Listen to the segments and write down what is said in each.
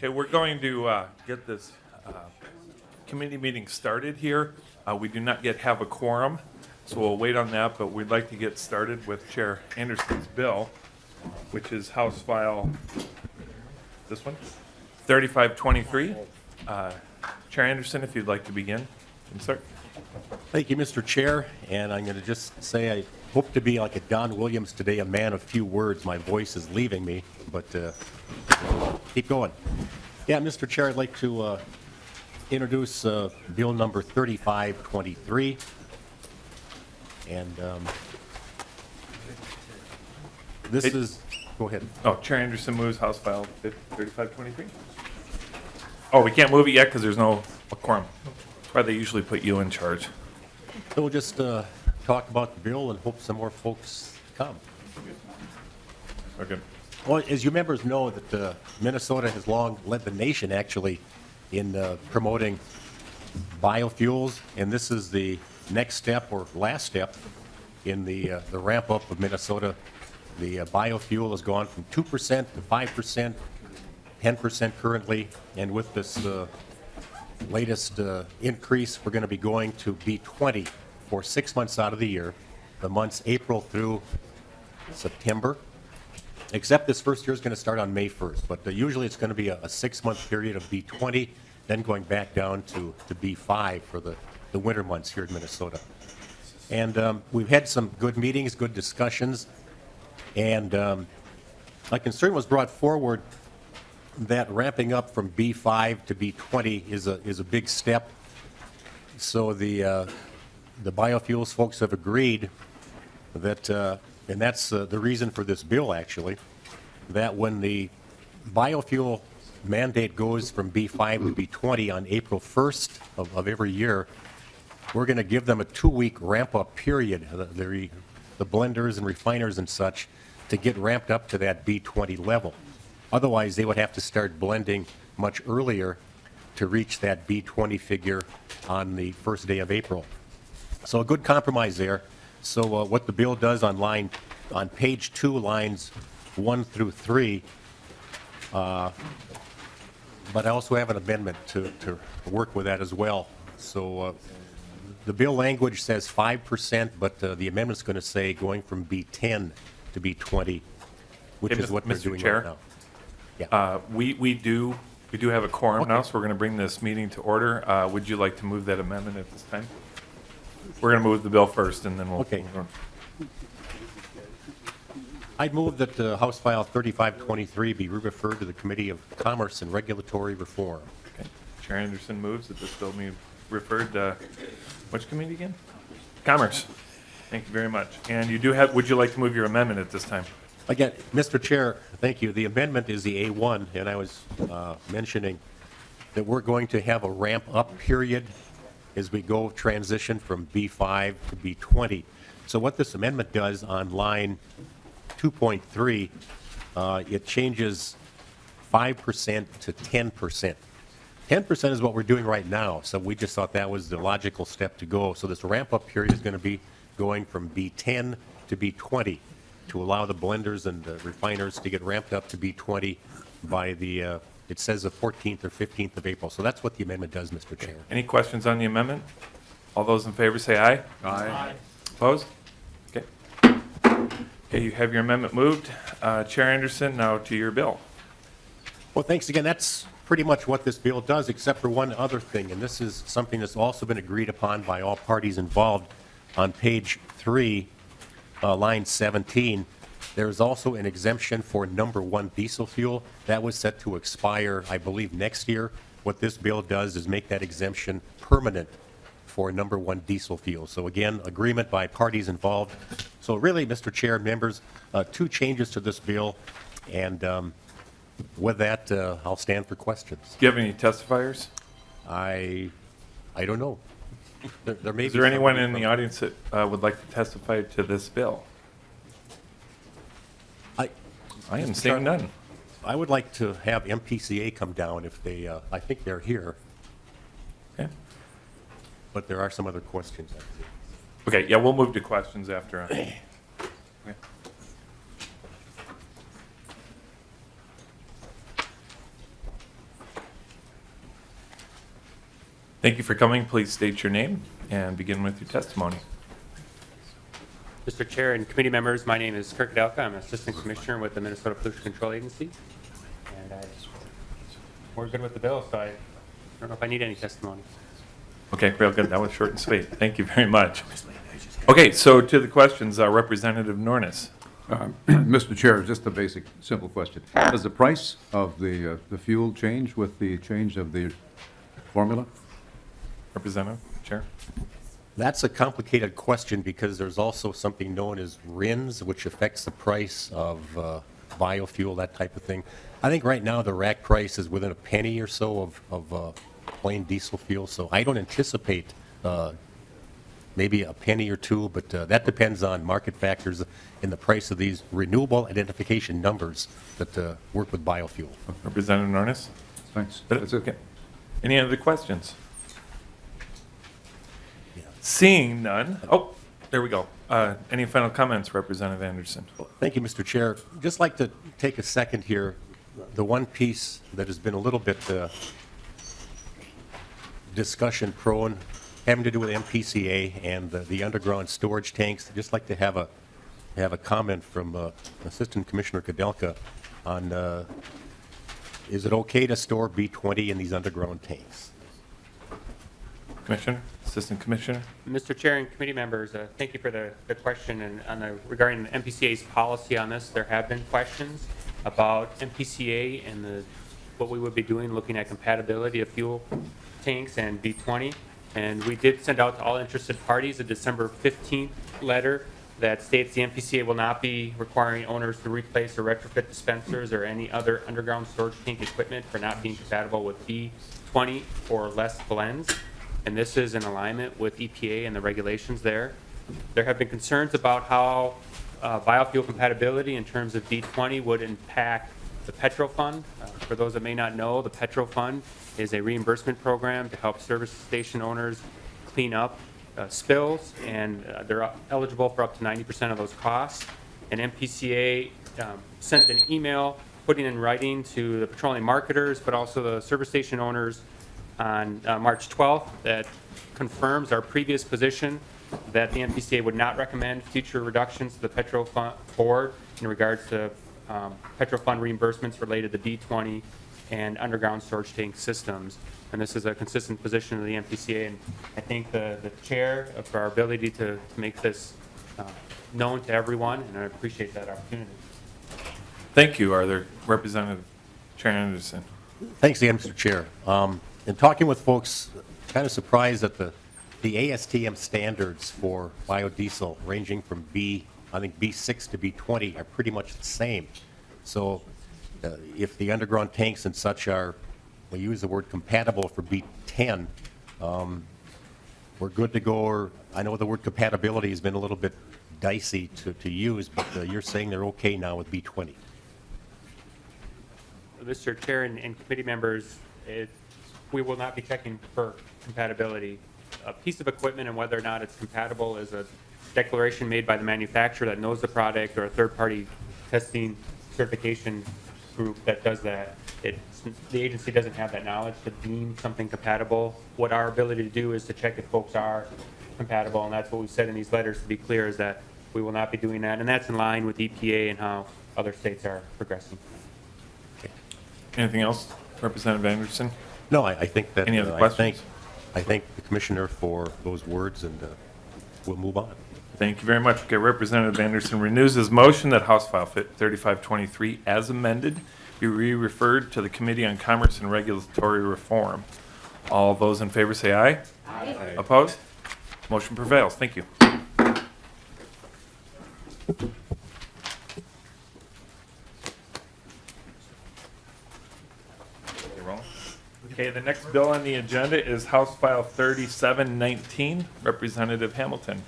Okay, we're going to get this committee meeting started here. We do not yet have a quorum, so we'll wait on that, but we'd like to get started with Chair Anderson's bill, which is House File, this one, 3523. Chair Anderson, if you'd like to begin, and start. Thank you, Mr. Chair, and I'm going to just say I hope to be like a Don Williams today, a man of few words. My voice is leaving me, but keep going. Yeah, Mr. Chair, I'd like to introduce bill number 3523, and this is, go ahead. Oh, Chair Anderson moves House File 3523. Oh, we can't move it yet because there's no quorum. That's why they usually put you in charge. So we'll just talk about the bill and hope some more folks come. Okay. Well, as you members know, that Minnesota has long led the nation, actually, in promoting biofuels, and this is the next step or last step in the ramp-up of Minnesota. The biofuel has gone from 2% to 5%, 10% currently, and with this latest increase, we're going to be going to B20 for 6 months out of the year, the months April through September. Except this first year is going to start on May 1st, but usually it's going to be a 6-month period of B20, then going back down to B5 for the winter months here in Minnesota. And we've had some good meetings, good discussions, and a concern was brought forward that ramping up from B5 to B20 is a big step. So the biofuels folks have agreed that and that's the reason for this bill, actually, that when the biofuel mandate goes from B5 to B20 on April 1st of every year, we're going to give them a 2-week ramp-up period, the blenders and refiners and such, to get ramped up to that B20 level. Otherwise, they would have to start blending much earlier to reach that B20 figure on the first day of April. So a good compromise there. So what the bill does on page 2, lines 1 through 3, but I also have an amendment to work with that as well. So the bill language says 5%, but the amendment's going to say going from B10 to B20, which is what they're doing right now. Yeah. We do have a quorum now, Okay. so we're going to bring this meeting to order. Would you like to move that amendment at this time? We're going to move the bill first, and then we'll. Okay. I'd move that House File 3523 be referred to the Committee of Commerce and Regulatory Reform. Okay. Chair Anderson moves that this bill be referred to which committee again? Commerce. Thank you very much. And you do have. Would you like to move your amendment at this time? Again, Mr. Chair, thank you. The amendment is the A1, and I was mentioning that we're going to have a ramp-up period as we go transition from B5 to B20. So what this amendment does on line 2.3, it changes 5% to 10%. 10% is what we're doing right now, so we just thought that was the logical step to go. So this ramp-up period is going to be going from B10 to B20 to allow the blenders and the refiners to get ramped up to B20 by the it says the 14th or 15th of April. So that's what the amendment does, Mr. Chair. Any questions on the amendment? All those in favor say aye. Aye. Opposed? Okay. Okay, you have your amendment moved. Chair Anderson, now to your bill. Well, thanks again. That's pretty much what this bill does, except for one other thing, and this is something that's also been agreed upon by all parties involved. On page 3, line 17, there is also an exemption for number 1 diesel fuel. That was set to expire, I believe, next year. What this bill does is make that exemption permanent for number 1 diesel fuel. So again, agreement by parties involved. So really, Mr. Chair, members, 2 changes to this bill, and with that, I'll stand for questions. Do you have any testifiers? I don't know. There may Is be there anyone somebody in the from- audience that would like to testify to this bill? I am seeing none. I would like to have MPCA come down if they, I think they're here, Okay. but there are some other questions. I think. Okay, yeah, we'll move to questions after. Okay. Thank you for coming. Please state your name and begin with your testimony. Mr. Chair and committee members, my name is Kirk Delka. I'm Assistant Commissioner with the Minnesota Pollution Control Agency. And we're good with the bill, so I don't know if I need any testimony. Okay, real good. That was short and sweet. Thank you very much. Okay, so to the questions, Representative Nornis. Mr. Chair, just a basic, simple question. Does the price of the fuel change with the change of the formula? Representative, Chair. That's a complicated question because there's also something known as RINs, which affects the price of biofuel, that type of thing. I think right now the rack price is within a penny or so of plain diesel fuel, so I don't anticipate maybe a penny or two, but that depends on market factors in the price of these renewable identification numbers that work with biofuel. Representative Nornis. Thanks. That's okay. Any other questions? Seeing none. Oh, there we go. Any final comments, Representative Anderson? Thank you, Mr. Chair. Just like to take a second here. The one piece that has been a little bit discussion prone having to do with MPCA and the underground storage tanks. I'd just like to have a comment from Assistant Commissioner Kudelka on is it okay to store B20 in these underground tanks? Commissioner, Assistant Commissioner. Mr. Chair and committee members, thank you for the question. And regarding the MPCA's policy on this, there have been questions about MPCA and what we would be doing, looking at compatibility of fuel tanks and B20. And we did send out to all interested parties a December 15th letter that states the MPCA will not be requiring owners to replace or retrofit dispensers or any other underground storage tank equipment for not being compatible with B20 or less blends. And this is in alignment with EPA and the regulations there. There have been concerns about how biofuel compatibility in terms of B20 would impact the Petro Fund. For those that may not know, the Petro Fund is a reimbursement program to help service station owners clean up spills, and they're eligible for up to 90% of those costs. And MPCA sent an email putting in writing to the petroleum marketers, but also the service station owners on March 12th that confirms our previous position that the MPCA would not recommend future reductions to the Petro Fund Board in regards to Petro Fund reimbursements related to B20 and underground storage tank systems. And this is a consistent position of the MPCA, and I thank the chair for our ability to make this known to everyone, and I appreciate that opportunity. Thank you. Are there Representative Chair Anderson? Thanks again, Mr. Chair. In talking with folks, kind of surprised that the ASTM standards for biodiesel ranging from I think B6 to B20 are pretty much the same. So if the underground tanks and such are, we use the word compatible for B10, we're good to go. Or I know the word compatibility has been a little bit dicey to use, but you're saying they're okay now with B20. Mr. Chair and committee members, we will not be checking for compatibility. A piece of equipment and whether or not it's compatible is a declaration made by the manufacturer that knows the product, or a third-party testing certification group that does that. The agency doesn't have that knowledge to deem something compatible. What our ability to do is to check if folks are compatible, and that's what we've said in these letters, to be clear, is that we will not be doing that, and that's in line with EPA and how other states are progressing. Anything else, Representative Anderson? No, I think that Any other questions? I thank the commissioner for those words, and we'll move on. Thank you very much. Okay, Representative Anderson renews his motion that House File 3523, as amended, be re-referred to the Committee on Commerce and Regulatory Reform. All those in favor say aye. Aye. Opposed? Motion prevails. Thank you. Okay, the next bill on the agenda is House File 3719, Representative Hamilton.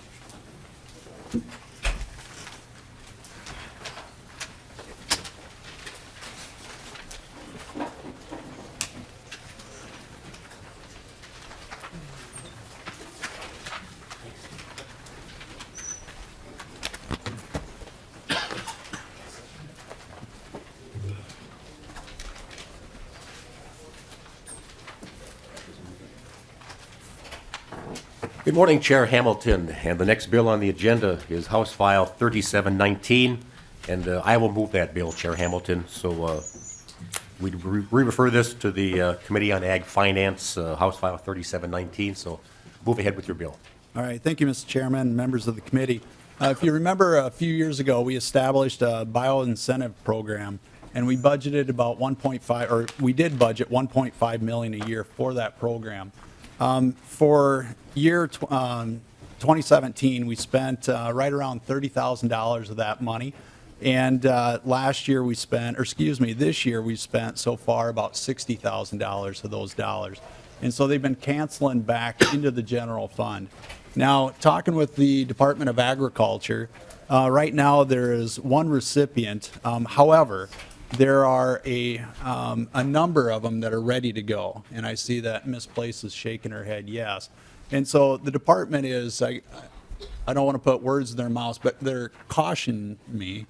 Good morning, Chair Hamilton. And the next bill on the agenda is House File 3719, and I will move that bill, Chair Hamilton. So we refer this to the Committee on Ag Finance, House File 3719. So move ahead with your bill. All right, thank you, Mr. Chairman, members of the committee. If you remember, a few years ago, we established a bio-incentive program, and we budgeted about 1.5, or we did budget 1.5 million a year for that program. For year 2017, we spent right around $30,000 of that money. And last year we spent, or excuse me, this year we spent so far about $60,000 of those dollars. And so they've been canceling back into the general fund. Now, talking with the Department of Agriculture, right now there is one recipient. However, there are a number of them that are ready to go. And I see that Ms. Place is shaking her head yes. And so the department is, I don't want to put words in their mouths, but they're cautioning me,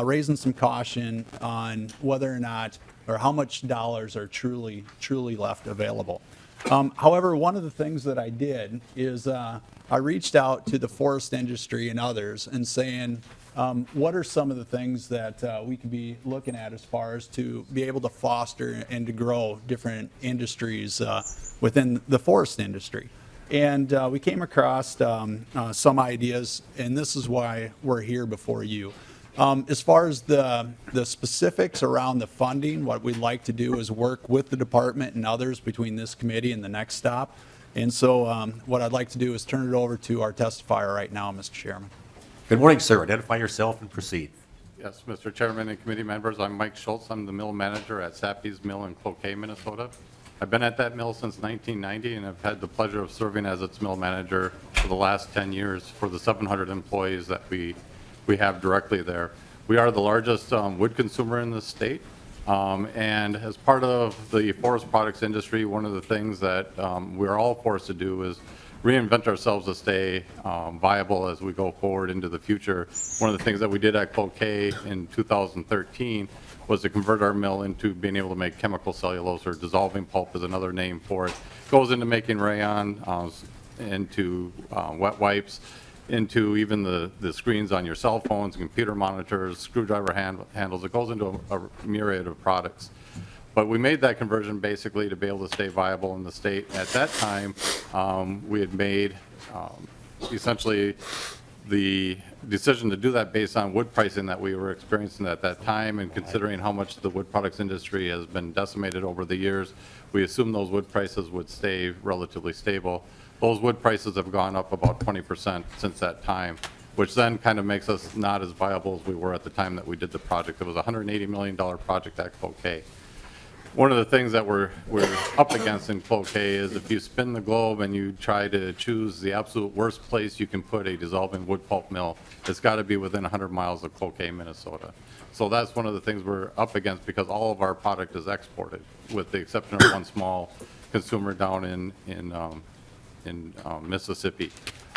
raising some caution on whether or not, or how much dollars are truly left available. However, one of the things that I did is I reached out to the forest industry and others and saying, what are some of the things that we could be looking at as far as to be able to foster and to grow different industries within the forest industry? And we came across some ideas, and this is why we're here before you. As far as the specifics around the funding, what we'd like to do is work with the department and others between this committee and the next stop. And so what I'd like to do is turn it over to our testifier right now, Mr. Chairman. Good morning, sir. Identify yourself and proceed. Yes, Mr. Chairman and committee members, I'm Mike Schultz. I'm the mill manager at Sappy's Mill in Cloquet, Minnesota. I've been at that mill since 1990, and I've had the pleasure of serving as its mill manager for the last 10 years for the 700 employees that we have directly there. We are the largest wood consumer in the state, and as part of the forest products industry, one of the things that we're all forced to do is reinvent ourselves to stay viable as we go forward into the future. One of the things that we did at Cloquet in 2013 was to convert our mill into being able to make chemical cellulose, or dissolving pulp is another name for it. Goes into making rayon, into wet wipes, into even the screens on your cell phones, computer monitors, screwdriver handles. It goes into a myriad of products. But we made that conversion basically to be able to stay viable in the state. At that time, we had made essentially the decision to do that based on wood pricing that we were experiencing at that time, and considering how much the wood products industry has been decimated over the years, we assumed those wood prices would stay relatively stable. Those wood prices have gone up about 20% since that time, which then kind of makes us not as viable as we were at the time that we did the project. It was a $180 million project at Cloquet. One of the things that we're up against in Cloquet is if you spin the globe and you try to choose the absolute worst place you can put a dissolving wood pulp mill, it's got to be within 100 miles of Cloquet, Minnesota. So that's one of the things we're up against, because all of our product is exported, with the exception of one small consumer down in Mississippi.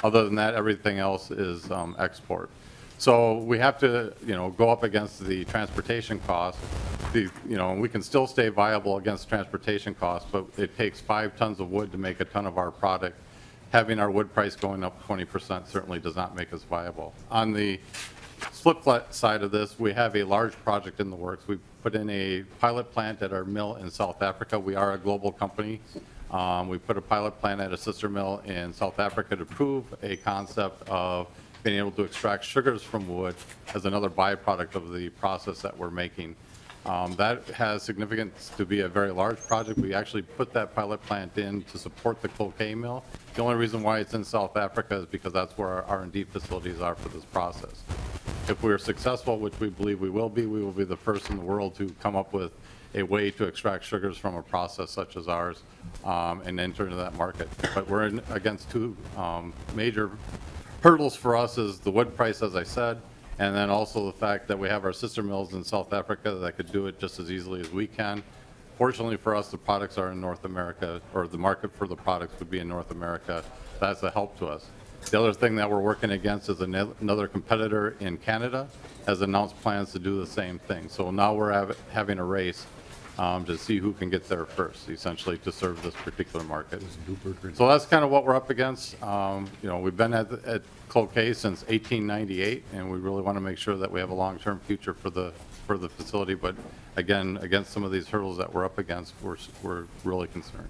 Other than that, everything else is export. So we have to, go up against the transportation costs. We can still stay viable against transportation costs, but it takes 5 tons of wood to make a ton of our product. Having our wood price going up 20% certainly does not make us viable. On the flip side of this, we have a large project in the works. We put in a pilot plant at our mill in South Africa. We are a global company. We put a pilot plant at a sister mill in South Africa to prove a concept of being able to extract sugars from wood as another byproduct of the process that we're making. That has significance to be a very large project. We actually put that pilot plant in to support the Cloquet mill. The only reason why it's in South Africa is because that's where our R&D facilities are for this process. If we're successful, which we believe we will be the first in the world to come up with a way to extract sugars from a process such as ours and enter into that market. But we're against two major hurdles for us: is the wood price, as I said, and then also the fact that we have our sister mills in South Africa that could do it just as easily as we can. Fortunately for us, the products are in North America, or the market for the products would be in North America. That's a help to us. The other thing that we're working against is another competitor in Canada has announced plans to do the same thing. So now we're having a race to see who can get there first, essentially to serve this particular market. So that's kind of what we're up against. We've been at Cloquet since 1898, and we really want to make sure that we have a long-term future for the facility. But again, against some of these hurdles that we're up against, we're really concerned.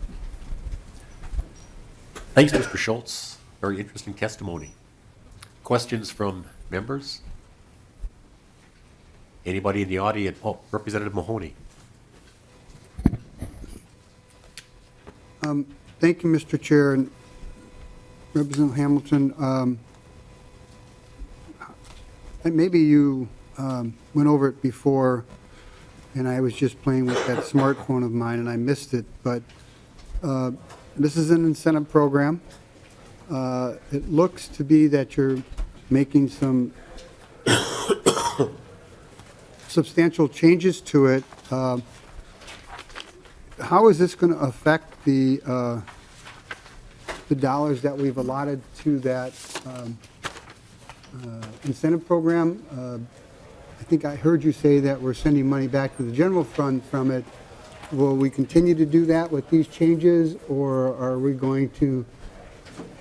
Thanks, Mr. Schultz. Very interesting testimony. Questions from members? Anybody in the audience? Oh, Representative Mahoney. Thank you, Mr. Chair, and Representative Hamilton. Maybe you went over it before, and I was just playing with that smartphone of mine, and I missed it, but this is an incentive program. It looks to be that you're making some substantial changes to it. How is this going to affect the dollars that we've allotted to that incentive program? I think I heard you say that we're sending money back to the general fund from it. Will we continue to do that with these changes, or are we going to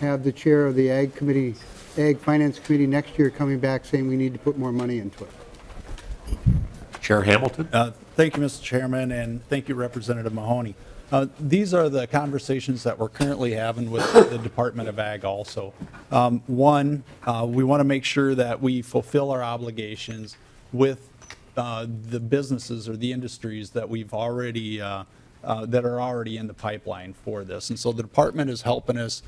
have the chair of the Ag Finance Committee next year coming back saying we need to put more money into it? Chair Hamilton? Thank you, Mr. Chairman, and thank you, Representative Mahoney. These are the conversations that we're currently having with the Department of Ag also. One, we want to make sure that we fulfill our obligations with the businesses or the industries that we've already, that are already in the pipeline for this. And so the department is helping us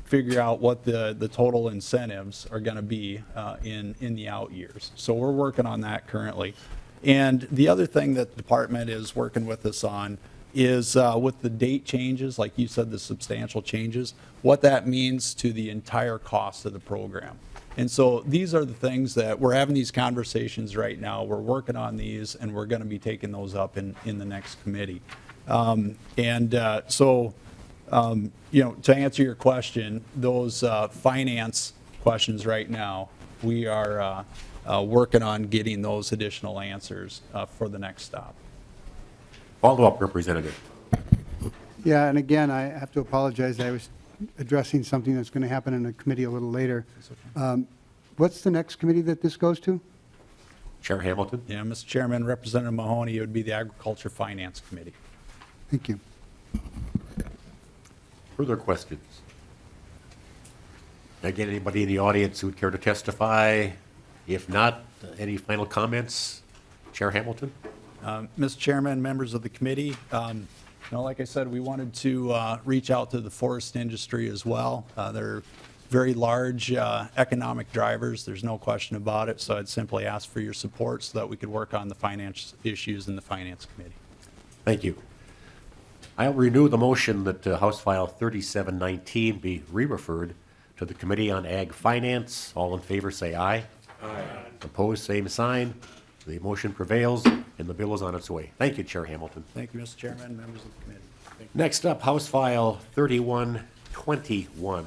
figure out what the total incentives are going to be in the out years. So we're working on that currently. And the other thing that the department is working with us on is with the date changes, like you said, the substantial changes, what that means to the entire cost of the program. And so these are the things that we're having these conversations right now. We're working on these, and we're going to be taking those up in the next committee. To answer your question, those finance questions right now, we are working on getting those additional answers for the next stop. Follow-up, Representative. Yeah, and again, I have to apologize. I was addressing something that's going to happen in a committee a little later. What's the next committee that this goes to? Chair Hamilton? Yeah, Mr. Chairman, Representative Mahoney, it would be the Agriculture Finance Committee. Thank you. Further questions? Again, anybody in the audience who would care to testify? If not, any final comments? Chair Hamilton? Mr. Chairman, members of the committee, like I said, we wanted to reach out to the forest industry as well. They're very large economic drivers. There's no question about it. So I'd simply ask for your support so that we could work on the finance issues in the Finance Committee. Thank you. I'll renew the motion that House File 3719 be re-referred to the Committee on Ag Finance. All in favor say aye. Aye. Opposed, same sign. The motion prevails, and the bill is on its way. Thank you, Chair Hamilton. Thank you, Mr. Chairman, members of the committee. Next up, House File 3121.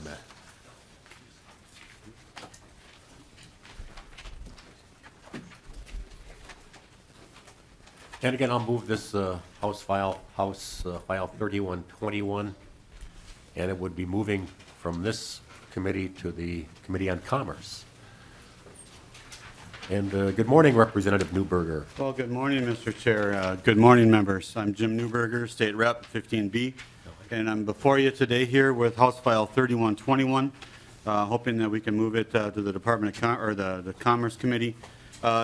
And again, I'll move this House File 3121, and it would be moving from this committee to the Committee on Commerce. And good morning, Representative Newberger. Well, good morning, Mr. Chair. Good morning, members. I'm Jim Newberger, State Rep 15B, and I'm before you today here with House File 3121, hoping that we can move it to the Department of the Commerce Committee.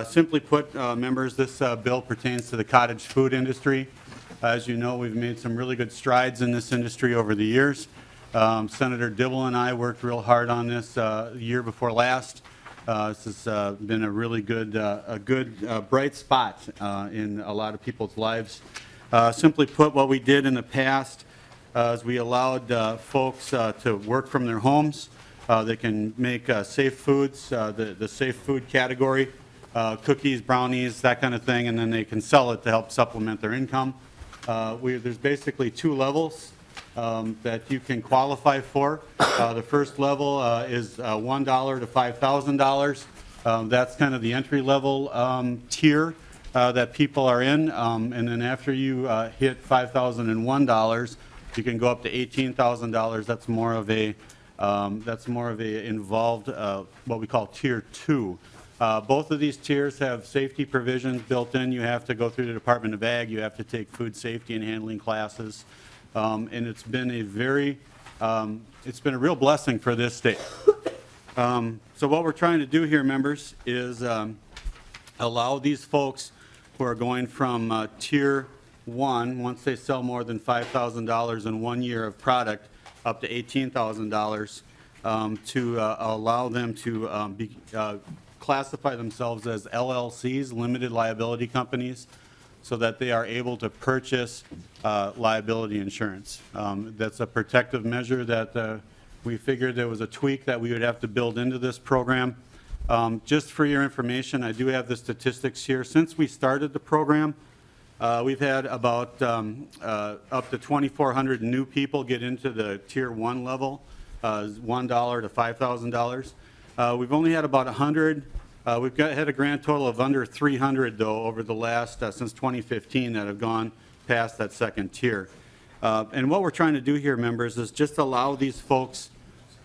Simply put, members, this bill pertains to the cottage food industry. As you know, we've made some really good strides in this industry over the years. Senator Dibble and I worked real hard on this year before last. This has been a really good, bright spot in a lot of people's lives. Simply put, what we did in the past is we allowed folks to work from their homes. They can make safe foods, the safe food category, cookies, brownies, that kind of thing, and then they can sell it to help supplement their income. There's basically two levels that you can qualify for. The first level is $1 to $5,000. That's kind of the entry level tier. that people are in, and then after you hit $5,001, you can go up to $18,000. That's more of a involved what we call Tier 2. Both of these tiers have safety provisions built in. You have to go through the Department of Ag. You have to take food safety and handling classes, and it's been a real blessing for this state. So what we're trying to do here, members, is allow these folks who are going from Tier 1, once they sell more than $5,000 in 1 year of product, up to $18,000, to allow them to classify themselves as LLCs, limited liability companies, so that they are able to purchase liability insurance. That's a protective measure that we figured there was a tweak that we would have to build into this program. Just for your information, I do have the statistics here. Since we started the program, we've had about up to 2,400 new people get into the Tier 1 level, $1 to $5,000. We've only had about 100. We've had a grand total of under 300, though, over the last, since 2015, that have gone past that second tier. And what we're trying to do here, members, is just allow these folks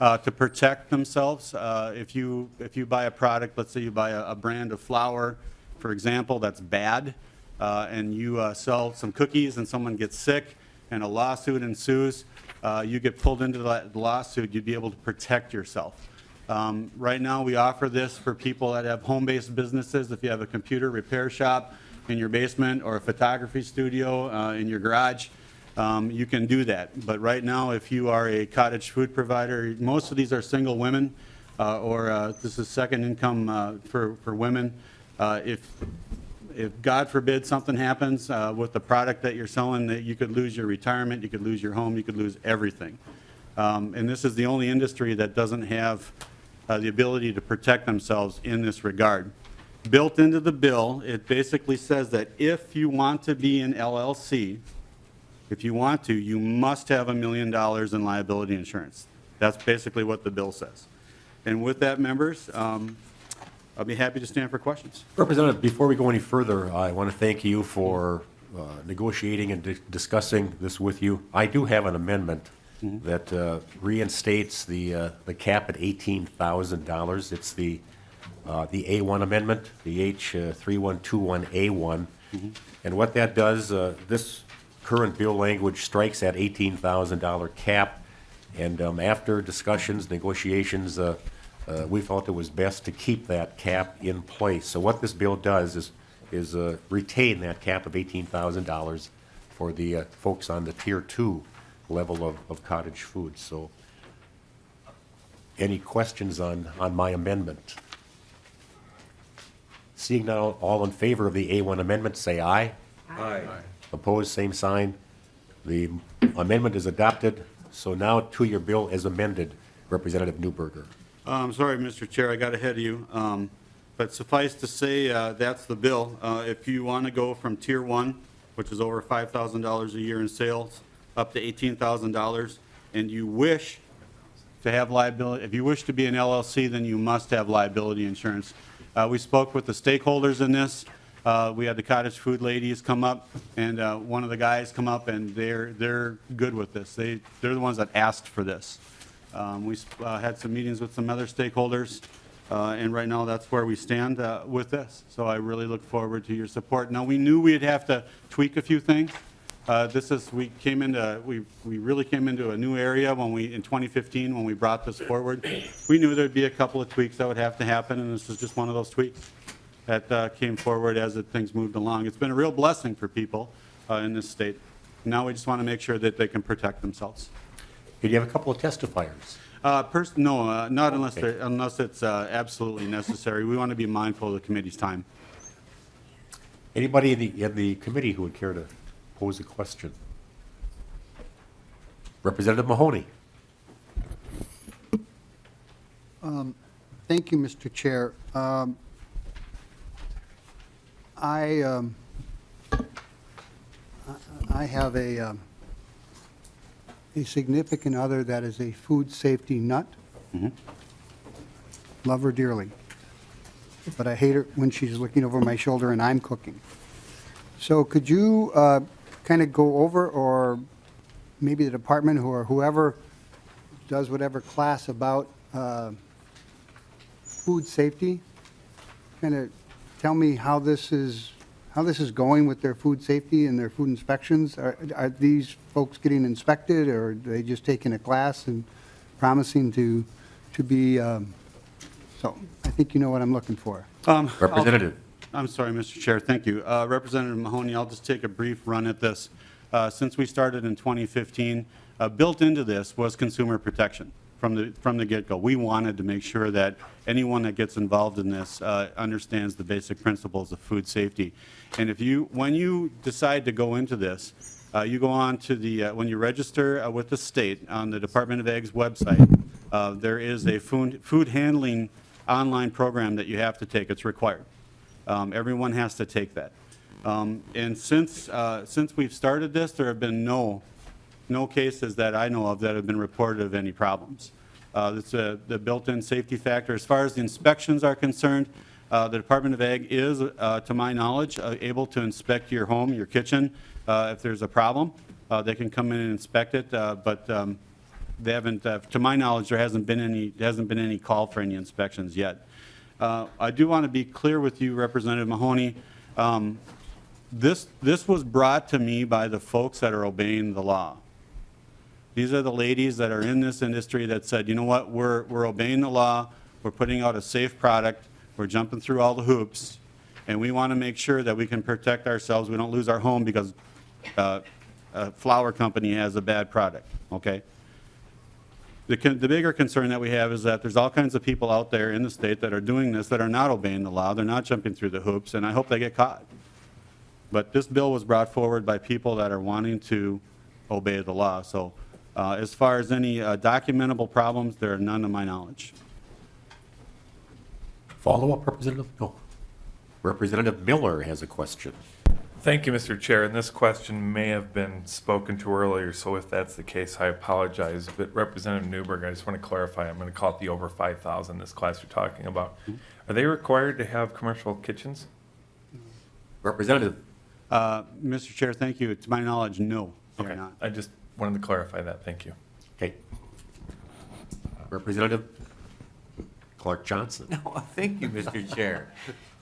to protect themselves. If you buy a product, let's say you buy a brand of flour, for example, that's bad, and you sell some cookies and someone gets sick and a lawsuit ensues, you get pulled into the lawsuit, you'd be able to protect yourself. Right now, we offer this for people that have home-based businesses. If you have a computer repair shop in your basement or a photography studio in your garage, you can do that. But right now, if you are a cottage food provider, most of these are single women, or this is second income for women. If God forbid something happens with the product that you're selling, that you could lose your retirement, you could lose your home, you could lose everything. And this is the only industry that doesn't have the ability to protect themselves in this regard. Built into the bill, it basically says that if you want to be an LLC, if you want to, you must have $1 million in liability insurance. That's basically what the bill says. And with that, members, I'll be happy to stand for questions. Representative, before we go any further, I want to thank you for negotiating and discussing this with you. I do have an amendment that reinstates the cap at $18,000. It's the A1 amendment, the H3121A1. And what that does, this current bill language strikes that $18,000 cap. And after discussions, negotiations, we felt it was best to keep that cap in place. So what this bill does is retain that cap of $18,000 for the folks on the Tier 2 level of cottage food. So any questions on my amendment? Seeing now all in favor of the A1 amendment, say aye. Aye. Opposed, same sign. The amendment is adopted. So now to your bill as amended, Representative Newberger. I'm sorry, Mr. Chair, I got ahead of you. But suffice to say, that's the bill. If you want to go from Tier 1, which is over $5,000 a year in sales, up to $18,000, and you wish to have liability, if you wish to be an LLC, then you must have liability insurance. We spoke with the stakeholders in this. We had the cottage food ladies come up, and one of the guys come up, and they're good with this. They're the ones that asked for this. We had some meetings with some other stakeholders, and right now that's where we stand with this. So I really look forward to your support. Now, we knew we'd have to tweak a few things. We really came into a new area in 2015 when we brought this forward. We knew there'd be a couple of tweaks that would have to happen, and this is just one of those tweaks that came forward as things moved along. It's been a real blessing for people in this state. Now we just want to make sure that they can protect themselves. Did you have a couple of testifiers? No, not unless Okay. unless it's absolutely necessary. We want to be mindful of the committee's time. Anybody in the committee who would care to pose a question? Representative Mahoney. Thank you, Mr. Chair. I have a significant other that is a food safety nut. Love her dearly. but I hate it when she's looking over my shoulder and I'm cooking. So could you kind of go over, or maybe the department or whoever does whatever class about food safety, kind of tell me how this is going with their food safety and their food inspections? Are these folks getting inspected, or are they just taking a class and promising to be, so I think you know what I'm looking for. Representative. I'm sorry, Mr. Chair, thank you. Representative Mahoney, I'll just take a brief run at this. Since we started in 2015, built into this was consumer protection from the get-go. We wanted to make sure that anyone that gets involved in this understands the basic principles of food safety. And when you decide to go into this, you go on to when you register with the state on the Department of Ag's website, there is a food handling online program that you have to take. It's required. Everyone has to take that. And since we've started this, there have been no cases that I know of that have been reported of any problems. It's the built-in safety factor. As far as the inspections are concerned, the Department of Ag is, to my knowledge, able to inspect your home, your kitchen, if there's a problem. They can come in and inspect it, but they haven't, to my knowledge, there hasn't been any call for any inspections yet. I do want to be clear with you, Representative Mahoney. This was brought to me by the folks that are obeying the law. These are the ladies that are in this industry that said, you know what, we're obeying the law, we're putting out a safe product, we're jumping through all the hoops, and we want to make sure that we can protect ourselves, we don't lose our home because a flour company has a bad product, okay? The bigger concern that we have is that there's all kinds of people out there in the state that are doing this that are not obeying the law, they're not jumping through the hoops, and I hope they get caught. But this bill was brought forward by people that are wanting to obey the law. So as far as any documentable problems, there are none to my knowledge. Follow-up, Representative? No. Representative Miller has a question. Thank you, Mr. Chair, and this question may have been spoken to earlier, so if that's the case, I apologize. But Representative Newberger, I just want to clarify, I'm going to call it the over 5,000, this class you're talking about. Are they required to have commercial kitchens? Representative. Mr. Chair, thank you. To my knowledge, no, they're Okay, not. I just wanted to clarify that, thank you. Okay. Representative Clark Johnson. Thank you, Mr. Chair.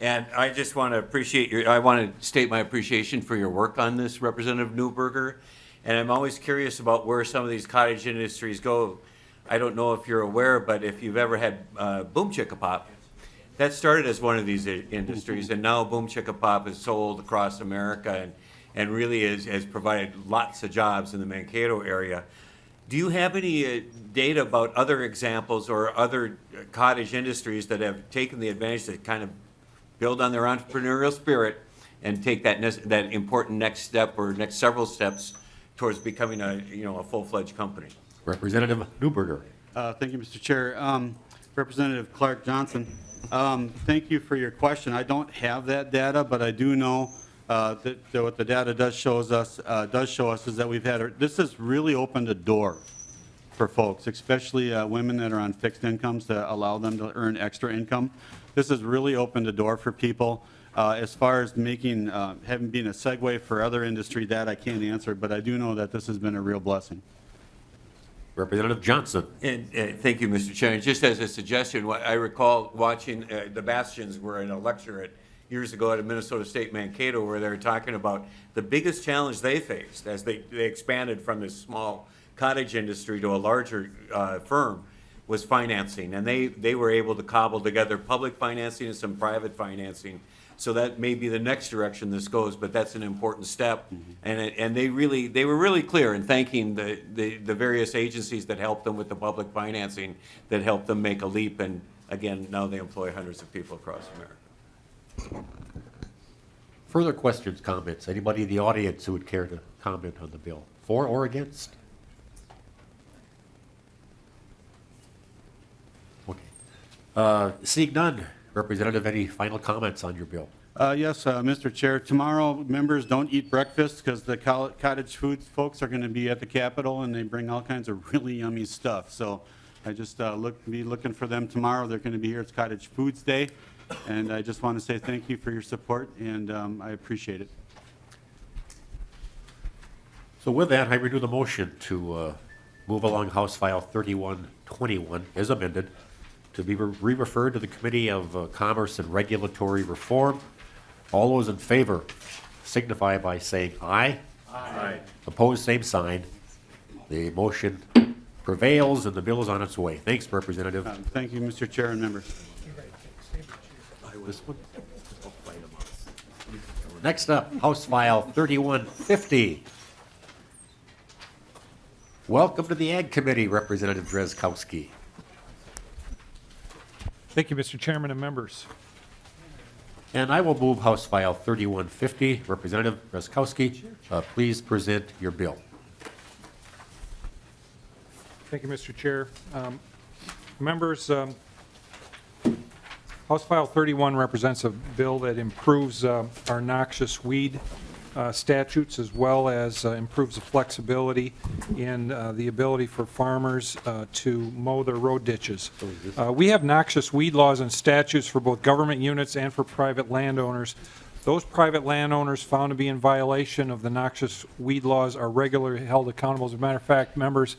And I just want to I want to state my appreciation for your work on this, Representative Newberger. And I'm always curious about where some of these cottage industries go. I don't know if you're aware, but if you've ever had Boom Chicka Pop, that started as one of these industries, and now Boom Chicka Pop is sold across America and really has provided lots of jobs in the Mankato area. Do you have any data about other examples or other cottage industries that have taken the advantage to kind of build on their entrepreneurial spirit and take that important next step or next several steps towards becoming a full-fledged company? Representative Newberger. Thank you, Mr. Chair. Representative Clark Johnson, thank you for your question. I don't have that data, but I do know that what the data does show us is that this has really opened a door for folks, especially women that are on fixed incomes, to allow them to earn extra income. This has really opened a door for people. As far as having been a segue for other industry, that I can't answer, but I do know that this has been a real blessing. Representative Johnson. And thank you, Mr. Chairman. Just as a suggestion, I recall watching the Bastions were in a lecture years ago at Minnesota State Mankato, where they were talking about the biggest challenge they faced as they expanded from this small cottage industry to a larger firm was financing. And they were able to cobble together public financing and some private financing. So that may be the next direction this goes, but that's an important step. Mm-hmm. And they were really clear in thanking the various agencies that helped them with the public financing that helped them make a leap. And again, now they employ hundreds of people across America. Further questions, comments? Anybody in the audience who would care to comment on the bill? For or against? Okay. Seeing none, Representative, any final comments on your bill? Yes, Mr. Chair. Tomorrow, members don't eat breakfast because the cottage foods folks are going to be at the Capitol, and they bring all kinds of really yummy stuff. So I just be looking for them tomorrow. They're going to be here. It's Cottage Foods Day. And I just want to say thank you for your support, and I appreciate it. So with that, I renew the motion to move along House File 3121 as amended to be re-referred to the Committee of Commerce and Regulatory Reform. All those in favor signify by saying aye. Aye. Opposed, same sign. The motion prevails and the bill is on its way. Thanks, Representative. Thank you, Mr. Chair and members. This one? Next up, House File 3150. Welcome to the Ag Committee, Representative Drazkowski. Thank you, Mr. Chairman and members. And I will move House File 3150. Representative Drazkowski, please present your bill. Thank you, Mr. Chair. Members, House File 31 represents a bill that improves our noxious weed statutes as well as improves the flexibility in the ability for farmers to mow their road ditches. We have noxious weed laws and statutes for both government units and for private landowners. Those private landowners found to be in violation of the noxious weed laws are regularly held accountable. As a matter of fact, members,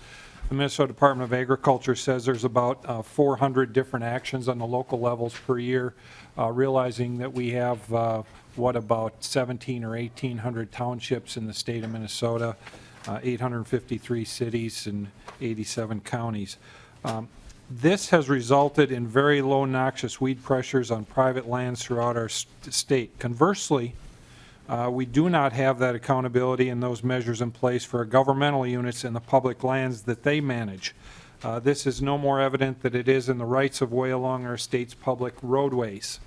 the Minnesota Department of Agriculture says there's about 400 different actions on the local levels per year, realizing that we have, about 17 or 1,800 townships in the state of Minnesota, 853 cities and 87 counties. This has resulted in very low noxious weed pressures on private lands throughout our state. Conversely, we do not have that accountability and those measures in place for our governmental units in the public lands that they manage. This is no more evident than it is in the rights of way along our state's public roadways.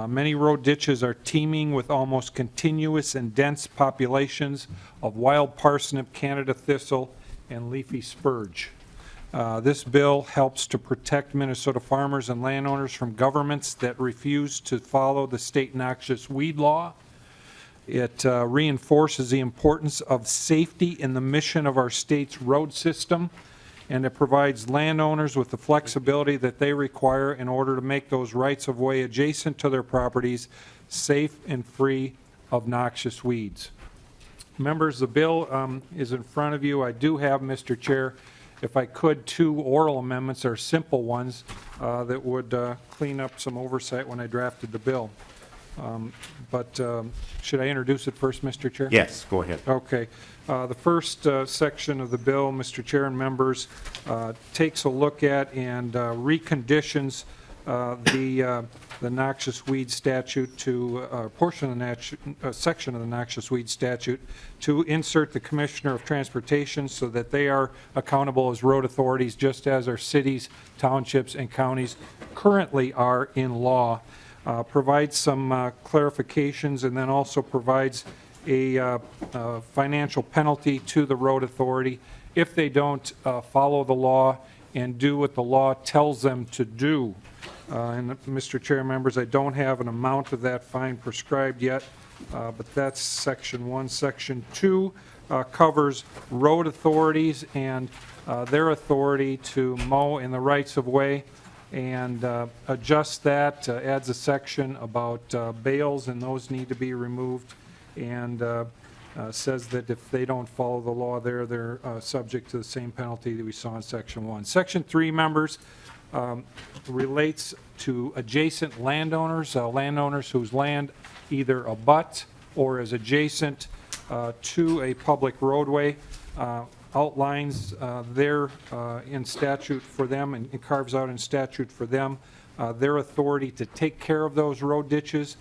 Many road ditches are teeming with almost continuous and dense populations of wild parsnip, Canada thistle, and leafy spurge. This bill helps to protect Minnesota farmers and landowners from governments that refuse to follow the state noxious weed law. It reinforces the importance of safety in the mission of our state's road system, and it provides landowners with the flexibility that they require in order to make those rights of way adjacent to their properties safe and free of noxious weeds. Members, the bill is in front of you. I do have, Mr. Chair, if I could, 2 oral amendments, or simple ones, that would clean up some oversight when I drafted the bill. But should I introduce it first, Mr. Chair? Yes, go ahead. Okay. The first section of the bill, Mr. Chair and members, takes a look at and reconditions the noxious weed statute to a portion of the section of the noxious weed statute to insert the Commissioner of Transportation so that they are accountable as road authorities just as our cities, townships, and counties currently are in law. Provides some clarifications and then also provides a financial penalty to the road authority if they don't follow the law and do what the law tells them to do. And Mr. Chair, members, I don't have an amount of that fine prescribed yet, but that's Section 1. Section 2 covers road authorities and their authority to mow in the rights of way, and adjust that, adds a section about bales, and those need to be removed, and says that if they don't follow the law there, they're subject to the same penalty that we saw in Section 1. Section 3, members, relates to adjacent landowners, landowners whose land either abut or is adjacent to a public roadway, outlines their, in statute for them, and carves out in statute for them, their authority to take care of those road ditches,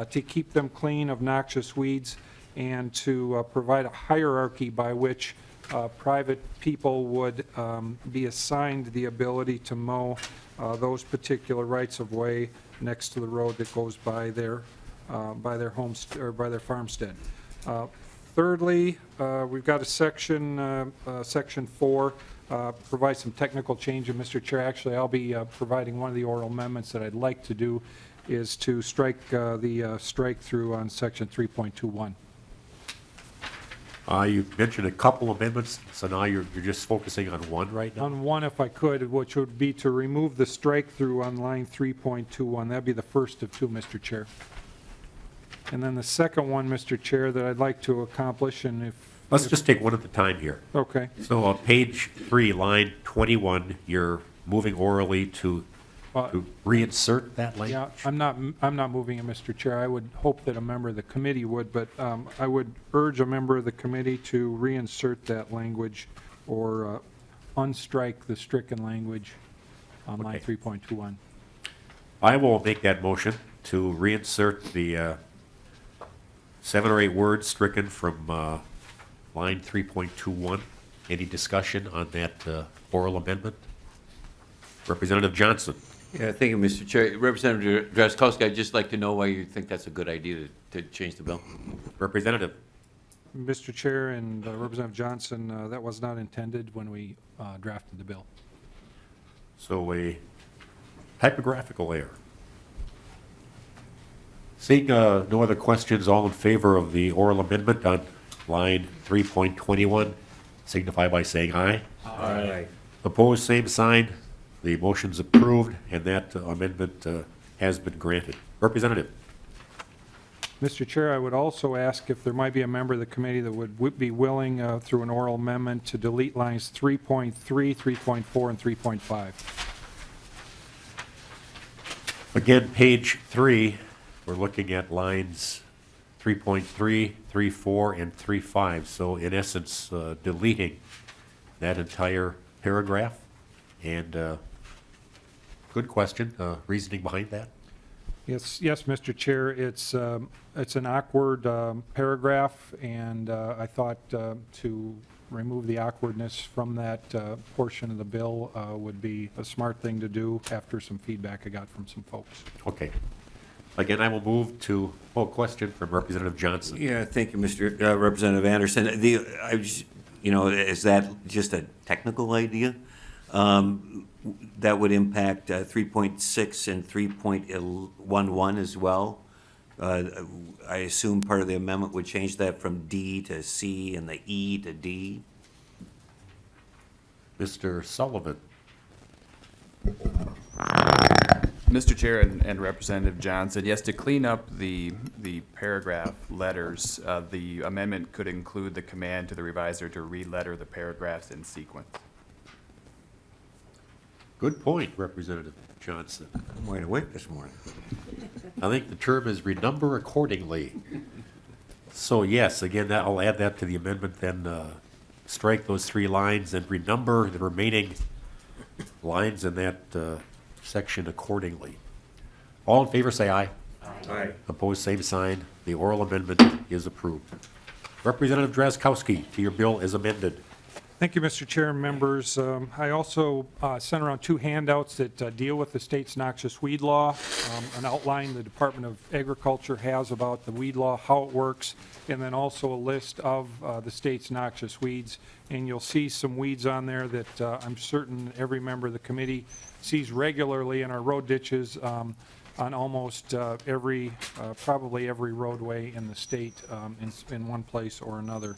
to keep them clean of noxious weeds, and to provide a hierarchy by which private people would be assigned the ability to mow those particular rights of way next to the road that goes by their homes or by their farmstead. Thirdly, we've got a section, Section 4, provides some technical change. And Mr. Chair, actually, I'll be providing one of the oral amendments that I'd like to do is to strike the strike through on Section 3.21. You mentioned a couple amendments, so now you're just focusing on one right now? On one, if I could, which would be to remove the strike-through on line 3.21. That'd be the first of two, Mr. Chair. And then the second one, Mr. Chair, that I'd like to accomplish, and if... Let's just take one at a time here. Okay. So on page 3, line 21, you're moving orally to reinsert that language? Yeah, I'm not moving it, Mr. Chair. I would hope that a member of the committee would, but I would urge a member of the committee to reinsert that language or unstrike the stricken language on line Okay. 3.21. I will make that motion to reinsert the 7 or 8 words stricken from line 3.21. Any discussion on that oral amendment? Representative Johnson. Yeah, thank you, Mr. Chair. Representative Drazkowski, I'd just like to know why you think that's a good idea to change the bill. Representative. Mr. Chair and Representative Johnson, that was not intended when we drafted the bill. So a typographical error. Seeing no other questions, all in favor of the oral amendment on line 3.21, signify by saying aye. Aye. Opposed, same sign. The motion's approved, and that amendment has been granted. Representative. Mr. Chair, I would also ask if there might be a member of the committee that would be willing, through an oral amendment, to delete lines 3.3, 3.4, and 3.5. Again, page 3, we're looking at lines 3.3, 3.4, and 3.5. So in essence, deleting that entire paragraph. And good question. Reasoning behind that? Yes, Mr. Chair, it's an awkward paragraph, and I thought to remove the awkwardness from that portion of the bill would be a smart thing to do after some feedback I got from some folks. Okay. Again, I will move to, question from Representative Johnson. Yeah, thank you, Mr. Representative Anderson. Is that just a technical idea? That would impact 3.6 and 3.11 as well. I assume part of the amendment would change that from D to C and the E to D. Mr. Sullivan. Mr. Chair and Representative Johnson, yes, to clean up the paragraph letters, the amendment could include the command to the revisor to re-letter the paragraphs in sequence. Good point, Representative Johnson. I'm wide awake this morning. I think the term is renumber accordingly. So yes, again, I'll add that to the amendment, then strike those 3 lines and renumber the remaining lines in that section accordingly. All in favor, say aye. Aye. Opposed, same sign. The oral amendment is approved. Representative Drazkowski, to your bill as amended. Thank you, Mr. Chair and members. I also sent around 2 handouts that deal with the state's noxious weed law, an outline the Department of Agriculture has about the weed law, how it works, and then also a list of the state's noxious weeds. And you'll see some weeds on there that I'm certain every member of the committee sees regularly in our road ditches on almost probably every roadway in the state in one place or another.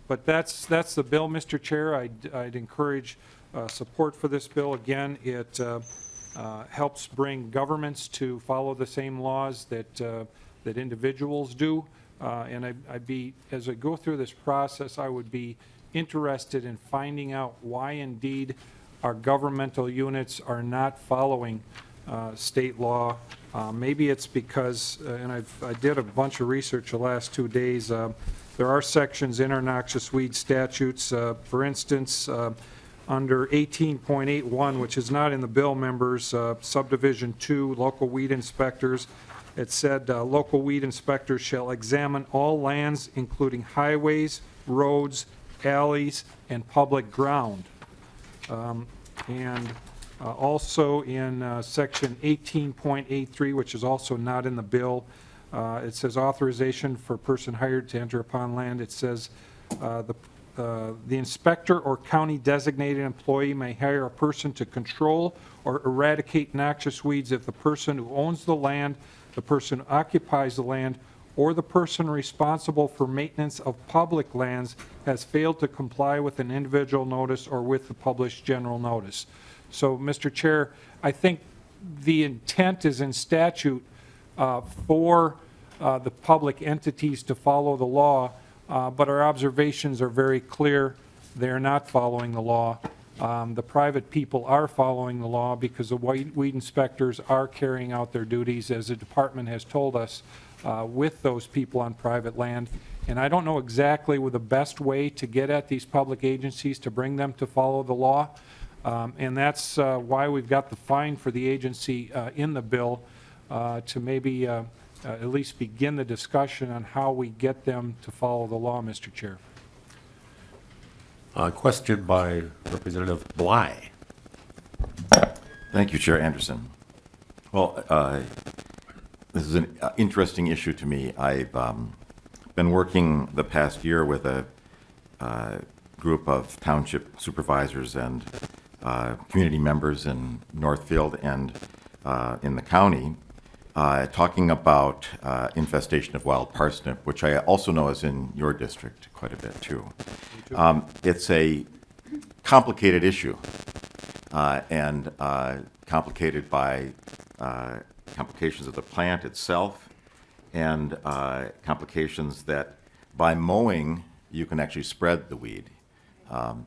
But that's the bill, Mr. Chair. I'd encourage support for this bill. Again, it helps bring governments to follow the same laws that individuals do. And as I go through this process, I would be interested in finding out why indeed our governmental units are not following state law. Maybe it's because, and I did a bunch of research the last 2 days, there are sections in our noxious weed statutes, for instance, under 18.81, which is not in the bill, members, subdivision 2, local weed inspectors. It said local weed inspectors shall examine all lands, including highways, roads, alleys, and public ground. Also in section 18.83, which is also not in the bill, it says authorization for person hired to enter upon land. It says the inspector or county designated employee may hire a person to control or eradicate noxious weeds if the person who owns the land, the person who occupies the land, or the person responsible for maintenance of public lands has failed to comply with an individual notice or with the published general notice. So, Mr. Chair, I think the intent is in statute for the public entities to follow the law, but our observations are very clear. They're not following the law. The private people are following the law because the weed inspectors are carrying out their duties, as the department has told us, with those people on private land. And I don't know exactly the best way to get at these public agencies to bring them to follow the law. And that's why we've got the fine for the agency in the bill to maybe at least begin the discussion on how we get them to follow the law, Mr. Chair. Question by Representative Bly. Thank you, Chair Anderson. Well, this is an interesting issue to me. I've been working the past year with a group of township supervisors and community members in Northfield and in the county, talking about infestation of wild parsnip, which I also know is in your district quite a bit too. It's a complicated issue, and complicated by complications of the plant itself, and complications that by mowing you can actually spread the weed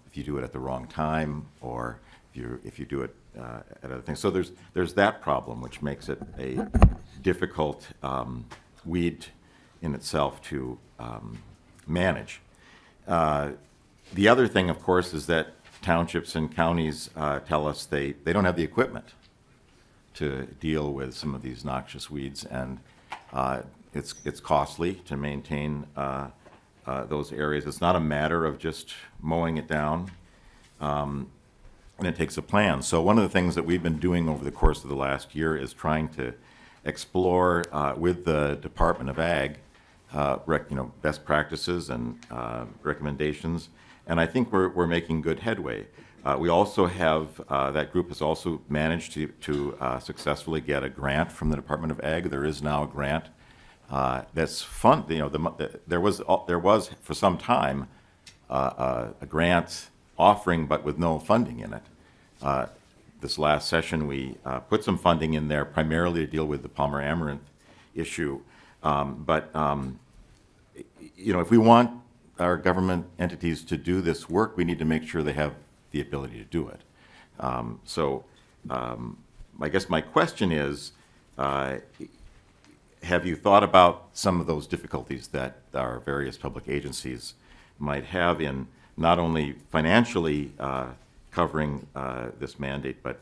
if you do it at the wrong time, or if you do it at other things. So there's that problem, which makes it a difficult weed in itself to manage. The other thing, of course, is that townships and counties tell us they don't have the equipment to deal with some of these noxious weeds, and it's costly to maintain those areas. It's not a matter of just mowing it down, and it takes a plan. So one of the things that we've been doing over the course of the last year is trying to explore with the Department of Ag, best practices and recommendations, and I think we're making good headway. We also have, that group has also managed to successfully get a grant from the Department of Ag. There is now a grant that's fun. There was for some time a grant offering, but with no funding in it. This last session, we put some funding in there primarily to deal with the Palmer amaranth issue. If we want our government entities to do this work, we need to make sure they have the ability to do it. I guess my question is, have you thought about some of those difficulties that our various public agencies might have in not only financially covering this mandate, but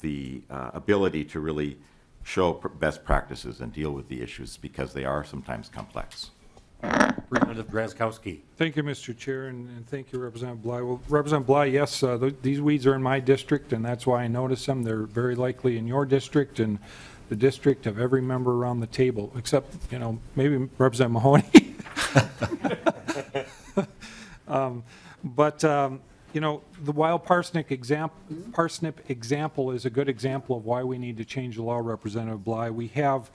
the ability to really show best practices and deal with the issues, because they are sometimes complex? Representative Drazkowski. Thank you, Mr. Chair, and thank you, Representative Bly. Well, Representative Bly, yes, these weeds are in my district, and that's why I notice them. They're very likely in your district and the district of every member around the table, except, maybe Representative Mahoney. The wild parsnip example is a good example of why we need to change the law, Representative Bly. We have,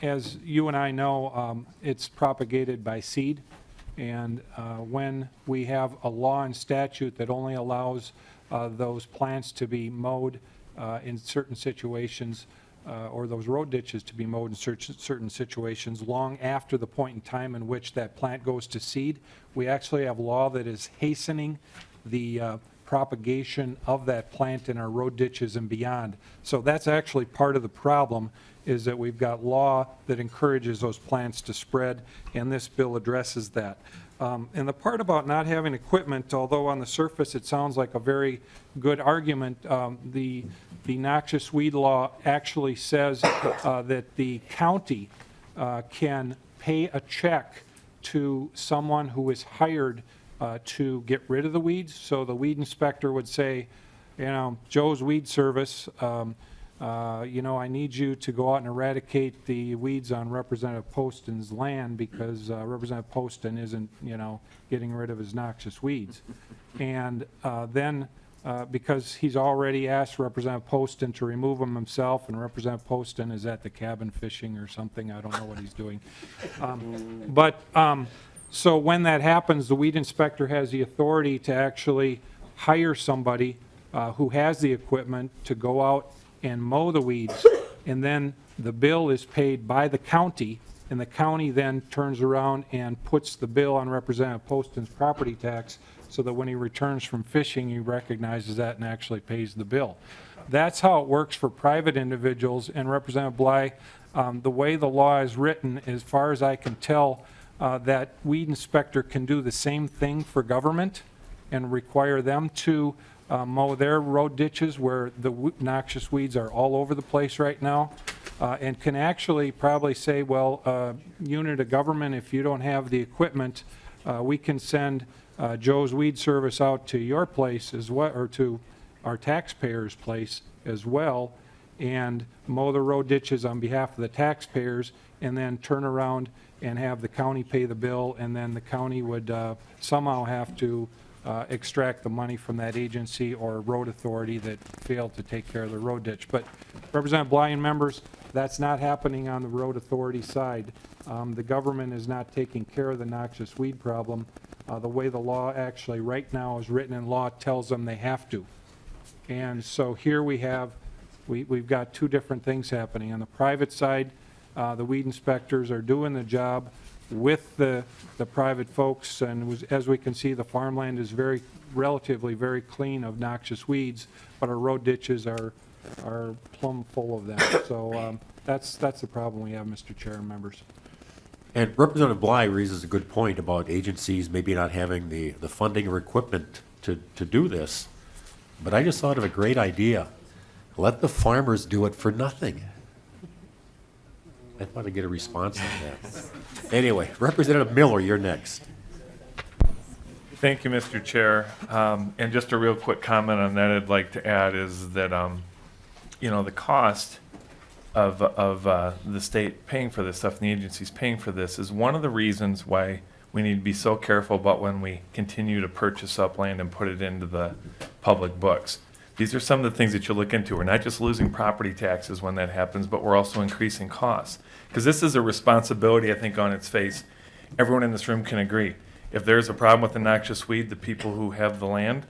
as you and I know, it's propagated by seed, and when we have a law and statute that only allows those plants to be mowed in certain situations, or those road ditches to be mowed in certain situations long after the point in time in which that plant goes to seed, we actually have law that is hastening the propagation of that plant in our road ditches and beyond. So that's actually part of the problem, is that we've got law that encourages those plants to spread, and this bill addresses that. And the part about not having equipment, although on the surface it sounds like a very good argument, the noxious weed law actually says that the county can pay a check to someone who is hired to get rid of the weeds. So the weed inspector would say, Joe's Weed Service, I need you to go out and eradicate the weeds on Representative Poston's land because Representative Poston isn't, getting rid of his noxious weeds. And then because he's already asked Representative Poston to remove them himself, and Representative Poston is at the cabin fishing or something. I don't know what he's doing. So when that happens, the weed inspector has the authority to actually hire somebody who has the equipment to go out and mow the weeds, and then the bill is paid by the county, and the county then turns around and puts the bill on Representative Poston's property tax, so that when he returns from fishing, he recognizes that and actually pays the bill. That's how it works for private individuals, and Representative Bly, the way the law is written, as far as I can tell, that weed inspector can do the same thing for government and require them to mow their road ditches where the noxious weeds are all over the place right now, and can actually probably say, well, unit of government, if you don't have the equipment, we can send Joe's Weed Service out to your place as well, or to our taxpayers' place as well, and mow the road ditches on behalf of the taxpayers, and then turn around and have the county pay the bill, and then the county would somehow have to extract the money from that agency or road authority that failed to take care of the road ditch. But Representative Bly and members, that's not happening on the road authority side. The government is not taking care of the noxious weed problem. The way the law actually right now is written in law tells them they have to. And so here we've got two different things happening. On the private side, the weed inspectors are doing the job with the private folks, and as we can see, the farmland is relatively very clean of noxious weeds, but our road ditches are plumb full of them. So that's the problem we have, Mr. Chair and members. And Representative Bly raises a good point about agencies maybe not having the funding or equipment to do this. But I just thought of a great idea. Let the farmers do it for nothing. I thought I'd get a response on that. Anyway, Representative Miller, you're next. Thank you, Mr. Chair. And just a real quick comment on that I'd like to add is that, the cost of the state paying for this stuff and the agencies paying for this is one of the reasons why we need to be so careful about when we continue to purchase up land and put it into the public books. These are some of the things that you look into. We're not just losing property taxes when that happens, but we're also increasing costs. Because this is a responsibility, I think, on its face. Everyone in this room can agree. If there's a problem with the noxious weed, the people who have the land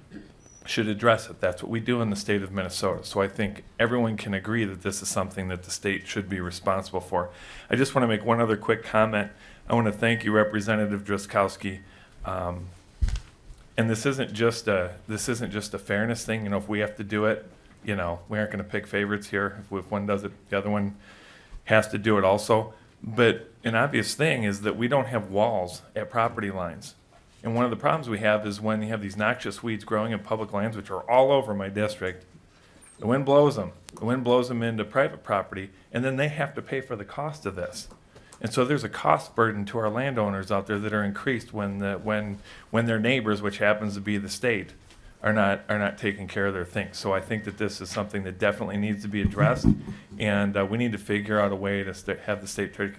should address it. That's what we do in the state of Minnesota. So I think everyone can agree that this is something that the state should be responsible for. I just want to make one other quick comment. I want to thank you, Representative Drazkowski. And this isn't just a fairness thing. If we have to do it, we aren't going to pick favorites here. If one does it, the other one has to do it also. But an obvious thing is that we don't have walls at property lines. And one of the problems we have is when you have these noxious weeds growing in public lands, which are all over my district, the wind blows them. The wind blows them into private property, and then they have to pay for the cost of this. And so there's a cost burden to our landowners out there that are increased when their neighbors, which happens to be the state, are not taking care of their things. So I think that this is something that definitely needs to be addressed, and we need to figure out a way to have the state to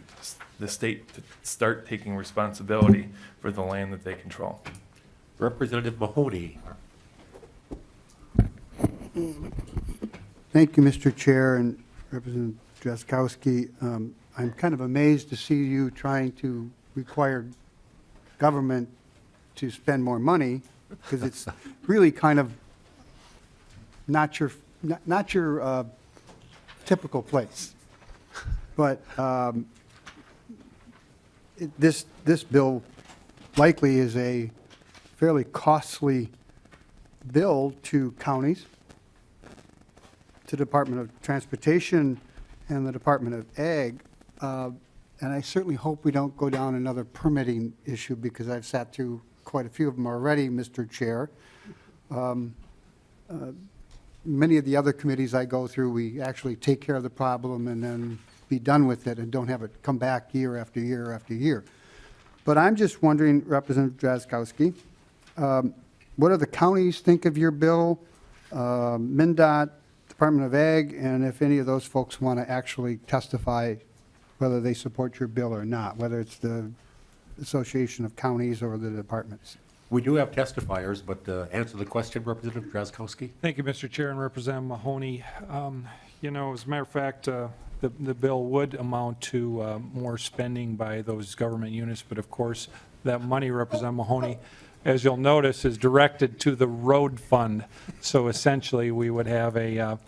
start taking responsibility for the land that they control. Representative Mahoney. Thank you, Mr. Chair and Representative Drazkowski. I'm kind of amazed to see you trying to require government to spend more money, because it's really kind of not your typical place. But this bill likely is a fairly costly bill to counties, to the Department of Transportation and the Department of Ag. And I certainly hope we don't go down another permitting issue, because I've sat through quite a few of them already, Mr. Chair. Many of the other committees I go through, we actually take care of the problem and then be done with it and don't have it come back year after year after year. But I'm just wondering, Representative Drazkowski, what do the counties think of your bill, MnDOT, Department of Ag, and if any of those folks want to actually testify whether they support your bill or not, whether it's the Association of Counties or the departments? We do have testifiers, but answer the question, Representative Drazkowski. Thank you, Mr. Chair and Representative Mahoney. You know, as a matter of fact, the bill would amount to more spending by those government units, but of course, that money, Representative Mahoney, as you'll notice, is directed to the road fund. So essentially, we would have an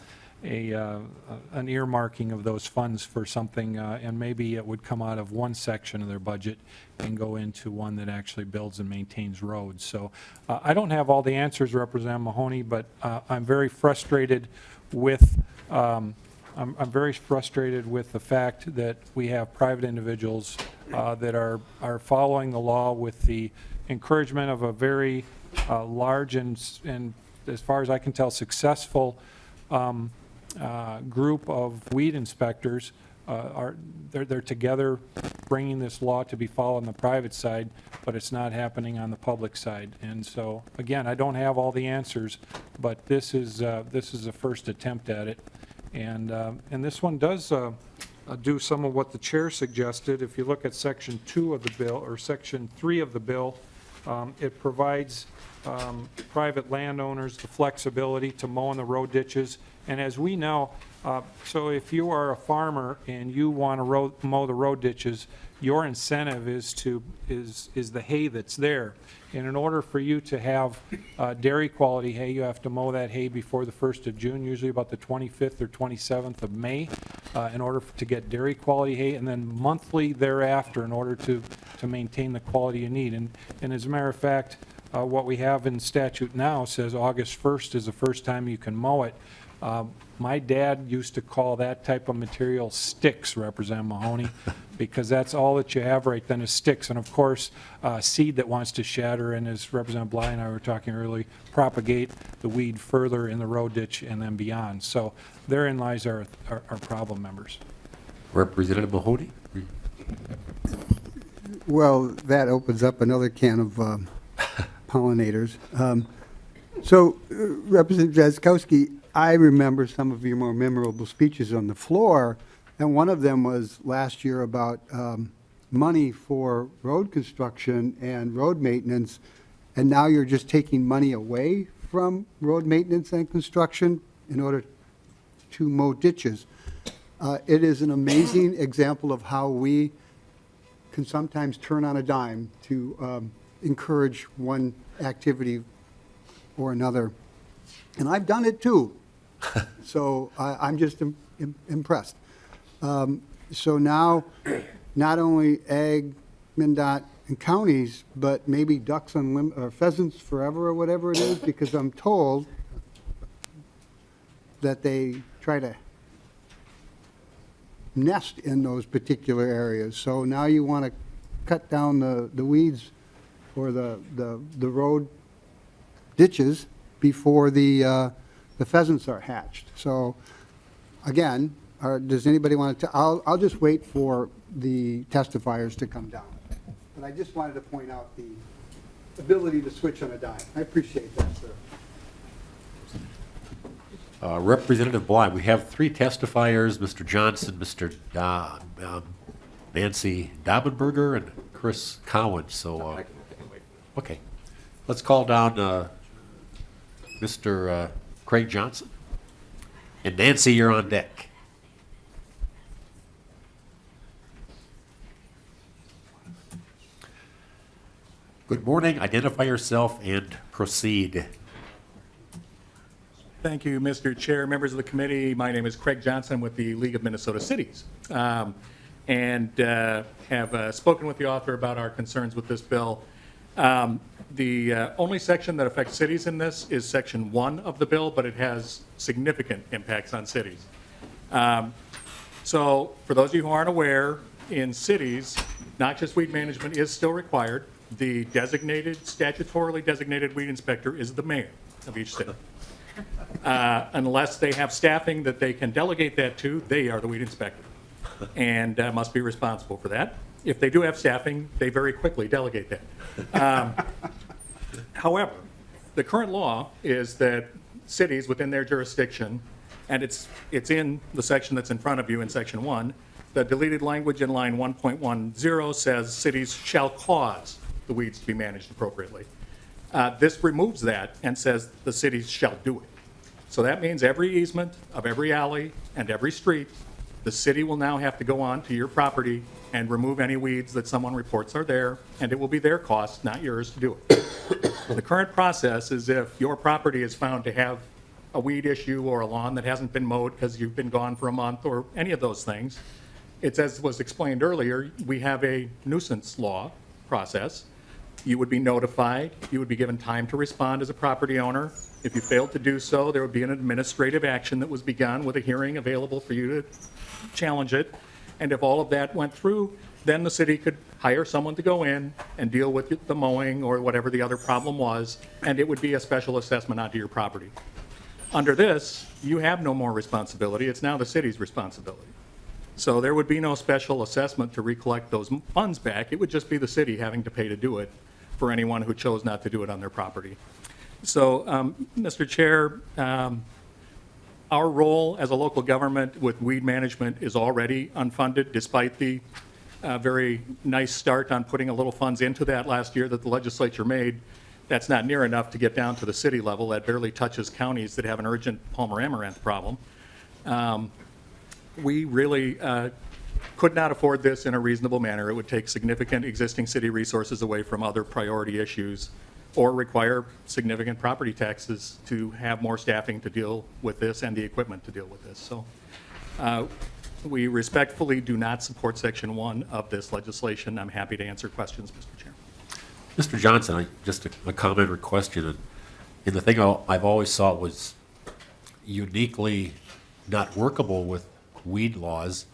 earmarking of those funds for something, and maybe it would come out of one section of their budget and go into one that actually builds and maintains roads. So I don't have all the answers, Representative Mahoney, but I'm very frustrated with I'm very frustrated with the fact that we have private individuals that are following the law with the encouragement of a very large and, as far as I can tell, successful group of weed inspectors. They're together bringing this law to be followed on the private side, but it's not happening on the public side. And so, again, I don't have all the answers, but this is a first attempt at it. And this one does do some of what the chair suggested. If you look at section 2 of the bill, or section 3 of the bill, it provides private landowners the flexibility to mow in the road ditches. And as we know, so if you are a farmer and you want to mow the road ditches, your incentive is the hay that's there. And in order for you to have dairy quality hay, you have to mow that hay before the 1st of June, usually about the 25th or 27th of May, in order to get dairy quality hay, and then monthly thereafter in order to maintain the quality you need. And as a matter of fact, what we have in statute now says August 1st is the first time you can mow it. My dad used to call that type of material sticks, Representative Mahoney, because that's all that you have right then is sticks. And of course, seed that wants to shatter, and as Representative Bly and I were talking earlier, propagate the weed further in the road ditch and then beyond. So therein lies our problem, members. Representative Mahoney. Well, that opens up another can of pollinators. So, Representative Drazkowski, I remember some of your more memorable speeches on the floor, and one of them was last year about money for road construction and road maintenance, and now you're just taking money away from road maintenance and construction in order to mow ditches. It is an amazing example of how we can sometimes turn on a dime to encourage one activity or another. And I've done it too. So I'm just impressed. So now, not only ag, MnDOT, and counties, but maybe ducks or pheasants forever or whatever it is, because I'm told that they try to nest in those particular areas. So now you want to cut down the weeds or the road ditches before the pheasants are hatched. So again, does anybody want to, I'll just wait for the testifiers to come down. But I just wanted to point out the ability to switch on a dime. I appreciate that, sir. Representative Bly, we have 3 testifiers, Mr. Johnson, Mr. Nancy Dobbenberger, and Chris Cowan. So, okay. Let's call down Mr. Craig Johnson. And Nancy, you're on deck. Good morning. Identify yourself and proceed. Thank you, Mr. Chair, members of the committee. My name is Craig Johnson with the League of Minnesota Cities, and have spoken with the author about our concerns with this bill. The only section that affects cities in this is section 1 of the bill, but it has significant impacts on cities. So for those of you who aren't aware, in cities, noxious weed management is still required. The statutorily designated weed inspector is the mayor of each city. Unless they have staffing that they can delegate that to, they are the weed inspector and must be responsible for that. If they do have staffing, they very quickly delegate that. However, the current law is that cities within their jurisdiction, and it's in the section that's in front of you in section 1, the deleted language in line 1.10 says cities shall cause the weeds to be managed appropriately. This removes that and says the city shall do it. So that means every easement of every alley and every street, the city will now have to go on to your property and remove any weeds that someone reports are there, and it will be their cost, not yours, to do it. The current process is if your property is found to have a weed issue or a lawn that hasn't been mowed because you've been gone for a month or any of those things, it's as was explained earlier, we have a nuisance law process. You would be notified, you would be given time to respond as a property owner. If you failed to do so, there would be an administrative action that was begun with a hearing available for you to challenge it. And if all of that went through, then the city could hire someone to go in and deal with the mowing or whatever the other problem was, and it would be a special assessment onto your property. Under this, you have no more responsibility. It's now the city's responsibility. So there would be no special assessment to recollect those funds back. It would just be the city having to pay to do it for anyone who chose not to do it on their property. So, Mr. Chair, our role as a local government with weed management is already unfunded, despite the very nice start on putting a little funds into that last year that the legislature made. That's not near enough to get down to the city level. That barely touches counties that have an urgent Palmer Amaranth problem. We really could not afford this in a reasonable manner. It would take significant existing city resources away from other priority issues or require significant property taxes to have more staffing to deal with this and the equipment to deal with this. So we respectfully do not support Section 1 of this legislation. I'm happy to answer questions, Mr. Chair. Mr. Johnson, just a comment or question. And the thing I've always thought was uniquely not workable with weed laws,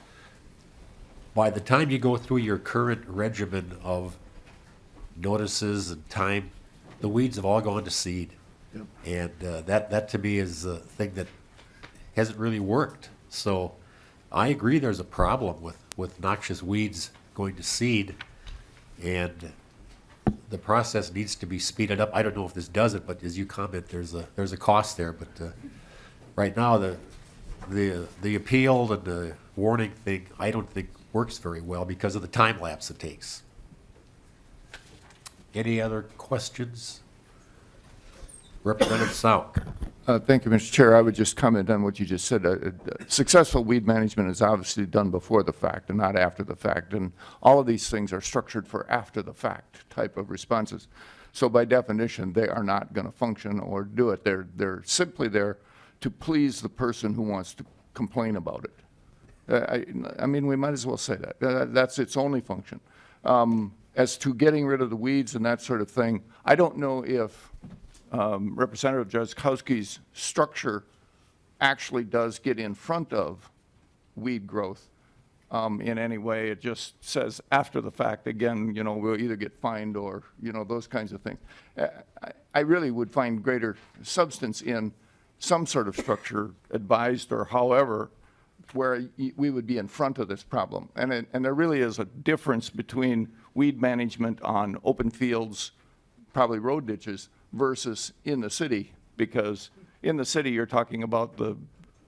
by the time you go through your current regimen of notices and time, the weeds have all gone to seed. Yep. And that to me is the thing that hasn't really worked. So I agree there's a problem with noxious weeds going to seed, and the process needs to be speeded up. I don't know if this does it, but as you comment, there's a cost there. But right now, the appeal and the warning thing, I don't think works very well because of the time lapse it takes. Any other questions? Representative Sauk. Thank you, Mr. Chair. I would just comment on what you just said. Successful weed management is obviously done before the fact and not after the fact. And all of these things are structured for after the fact type of responses. So by definition, they are not going to function or do it. They're simply there to please the person who wants to complain about it. I mean, we might as well say that. That's its only function. As to getting rid of the weeds and that sort of thing, I don't know if Representative Drazkowski's structure actually does get in front of weed growth in any way. It just says after the fact, again, you know, we'll either get fined or, you know, those kinds of things. I really would find greater substance in some sort of structure, advised or however, where we would be in front of this problem. And there really is a difference between weed management on open fields, probably road ditches, versus in the city, because in the city you're talking about the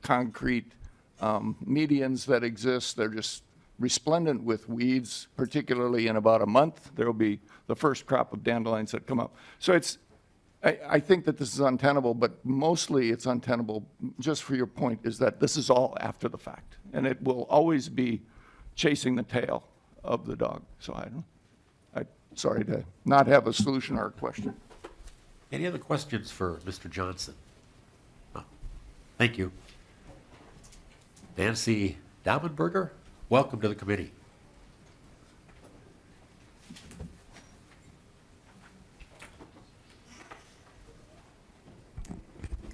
concrete medians that exist. They're just resplendent with weeds, particularly in about a month. There will be the first crop of dandelions that come up. So I think that this is untenable, but mostly it's untenable, just for your point, is that this is all after the fact, and it will always be chasing the tail of the dog. So I'm sorry to not have a solution or a question. Any other questions for Mr. Johnson? No. Thank you. Nancy Daubenberger, welcome to the committee.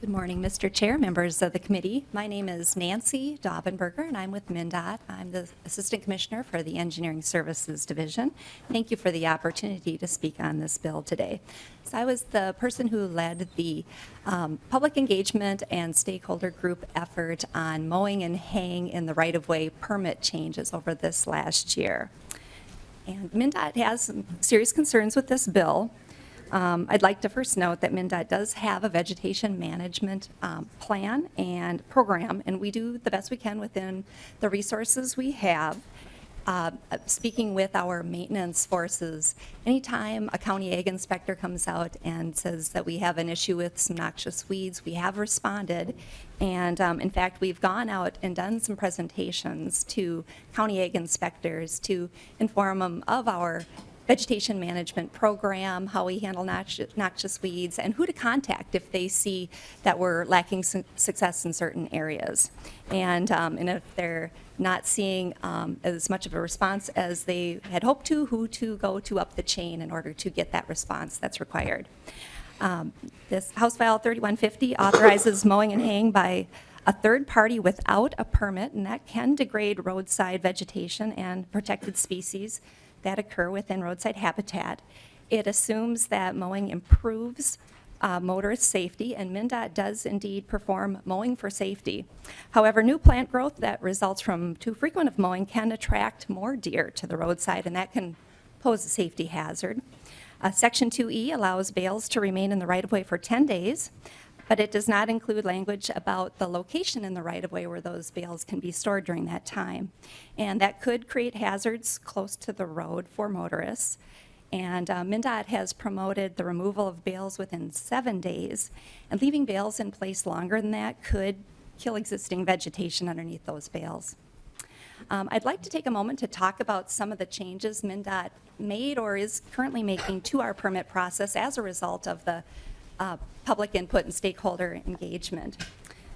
Good morning, Mr. Chair, members of the committee. My name is Nancy Daubenberger, and I'm with MnDOT. I'm the Assistant Commissioner for the Engineering Services Division. Thank you for the opportunity to speak on this bill today. So I was the person who led the public engagement and stakeholder group effort on mowing and haying in the right-of-way permit changes over this last year. And MnDOT has some serious concerns with this bill. I'd like to first note that MnDOT does have a vegetation management plan and program, and we do the best we can within the resources we have. speaking with our maintenance forces, anytime a county ag inspector comes out and says that we have an issue with some noxious weeds, we have responded. And in fact, we've gone out and done some presentations to county ag inspectors to inform them of our vegetation management program, how we handle noxious weeds, and who to contact if they see that we're lacking success in certain areas. And if they're not seeing as much of a response as they had hoped to, who to go to up the chain in order to get that response that's required. This House File 3150 authorizes mowing and haying by a third party without a permit, and that can degrade roadside vegetation and protected species that occur within roadside habitat. It assumes that mowing improves motorist safety, and MnDOT does indeed perform mowing for safety. However, new plant growth that results from too frequent of mowing can attract more deer to the roadside, and that can pose a safety hazard. Section 2E allows bales to remain in the right-of-way for 10 days, but it does not include language about the location in the right-of-way where those bales can be stored during that time. And that could create hazards close to the road for motorists. And MnDOT has promoted the removal of bales within 7 days, and leaving bales in place longer than that could kill existing vegetation underneath those bales. I'd like to take a moment to talk about some of the changes MnDOT made or is currently making to our permit process as a result of the public input and stakeholder engagement.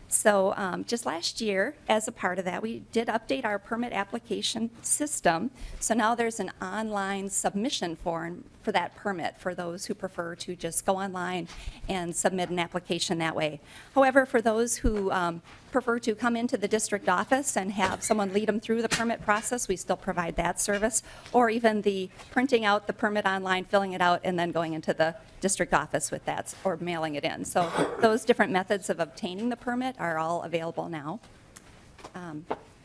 So just last year, as a part of that, we did update our permit application system. So now there's an online submission form for that permit for those who prefer to just go online and submit an application that way. However, for those who prefer to come into the district office and have someone lead them through the permit process, we still provide that service, or even the printing out the permit online, filling it out, and then going into the district office with that, or mailing it in. So those different methods of obtaining the permit are all available now.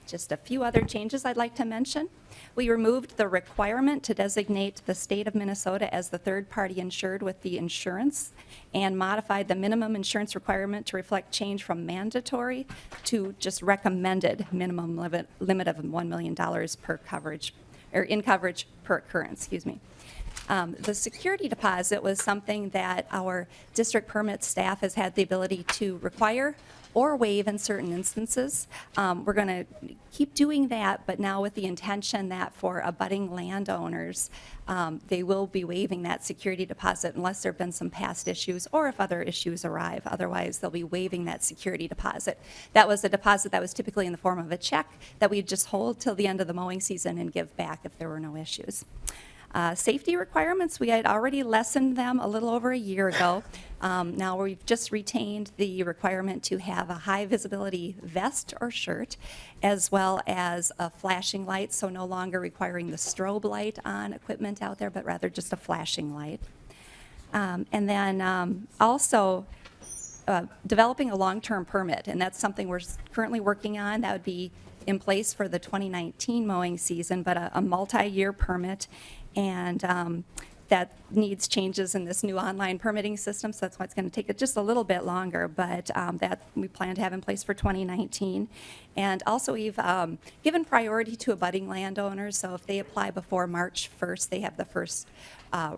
Just a few other changes I'd like to mention. We removed the requirement to designate the state of Minnesota as the third-party insured with the insurance, and modified the minimum insurance requirement to reflect change from mandatory to just recommended minimum limit of $1 million per coverage, or in coverage per occurrence, excuse me. The security deposit was something that our district permit staff has had the ability to require or waive in certain instances. We're going to keep doing that, but now with the intention that for abutting landowners, they will be waiving that security deposit unless there have been some past issues or if other issues arrive. Otherwise, they'll be waiving that security deposit. That was a deposit that was typically in the form of a check that we'd just hold till the end of the mowing season and give back if there were no issues. Safety requirements, we had already lessened them a little over a year ago. Now we've just retained the requirement to have a high visibility vest or shirt, as well as a flashing light, so no longer requiring the strobe light on equipment out there, but rather just a flashing light. And then also developing a long-term permit, and that's something we're currently working on. That would be in place for the 2019 mowing season, but a multi-year permit. And that needs changes in this new online permitting system, so that's why it's going to take it just a little bit longer, but that we plan to have in place for 2019. And also we've given priority to abutting landowners, so if they apply before March 1st, they have the first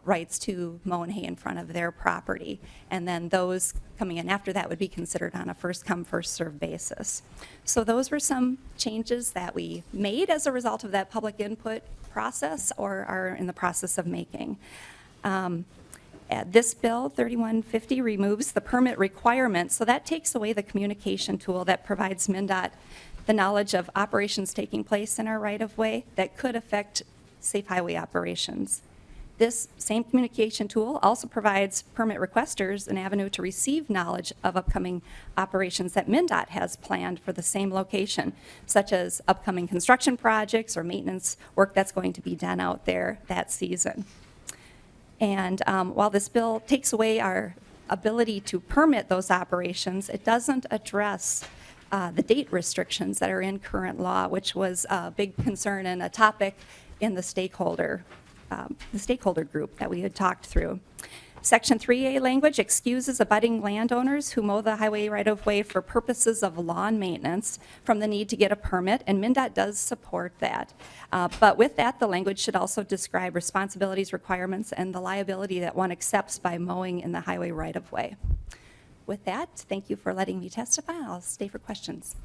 rights to mow and hay in front of their property. And then those coming in after that would be considered on a first-come, first-served basis. So those were some changes that we made as a result of that public input process or are in the process of making. This bill, 3150, removes the permit requirement, so that takes away the communication tool that provides MnDOT the knowledge of operations taking place in our right-of-way that could affect safe highway operations. This same communication tool also provides permit requesters an avenue to receive knowledge of upcoming operations that MnDOT has planned for the same location, such as upcoming construction projects or maintenance work that's going to be done out there that season. And while this bill takes away our ability to permit those operations, it doesn't address the date restrictions that are in current law, which was a big concern and a topic in the stakeholder group that we had talked through. Section 3A language excuses abutting landowners who mow the highway right-of-way for purposes of lawn maintenance from the need to get a permit, and MnDOT does support that. But with that, the language should also describe responsibilities, requirements, and the liability that one accepts by mowing in the highway right-of-way. With that, thank you for letting me testify. I'll stay for questions.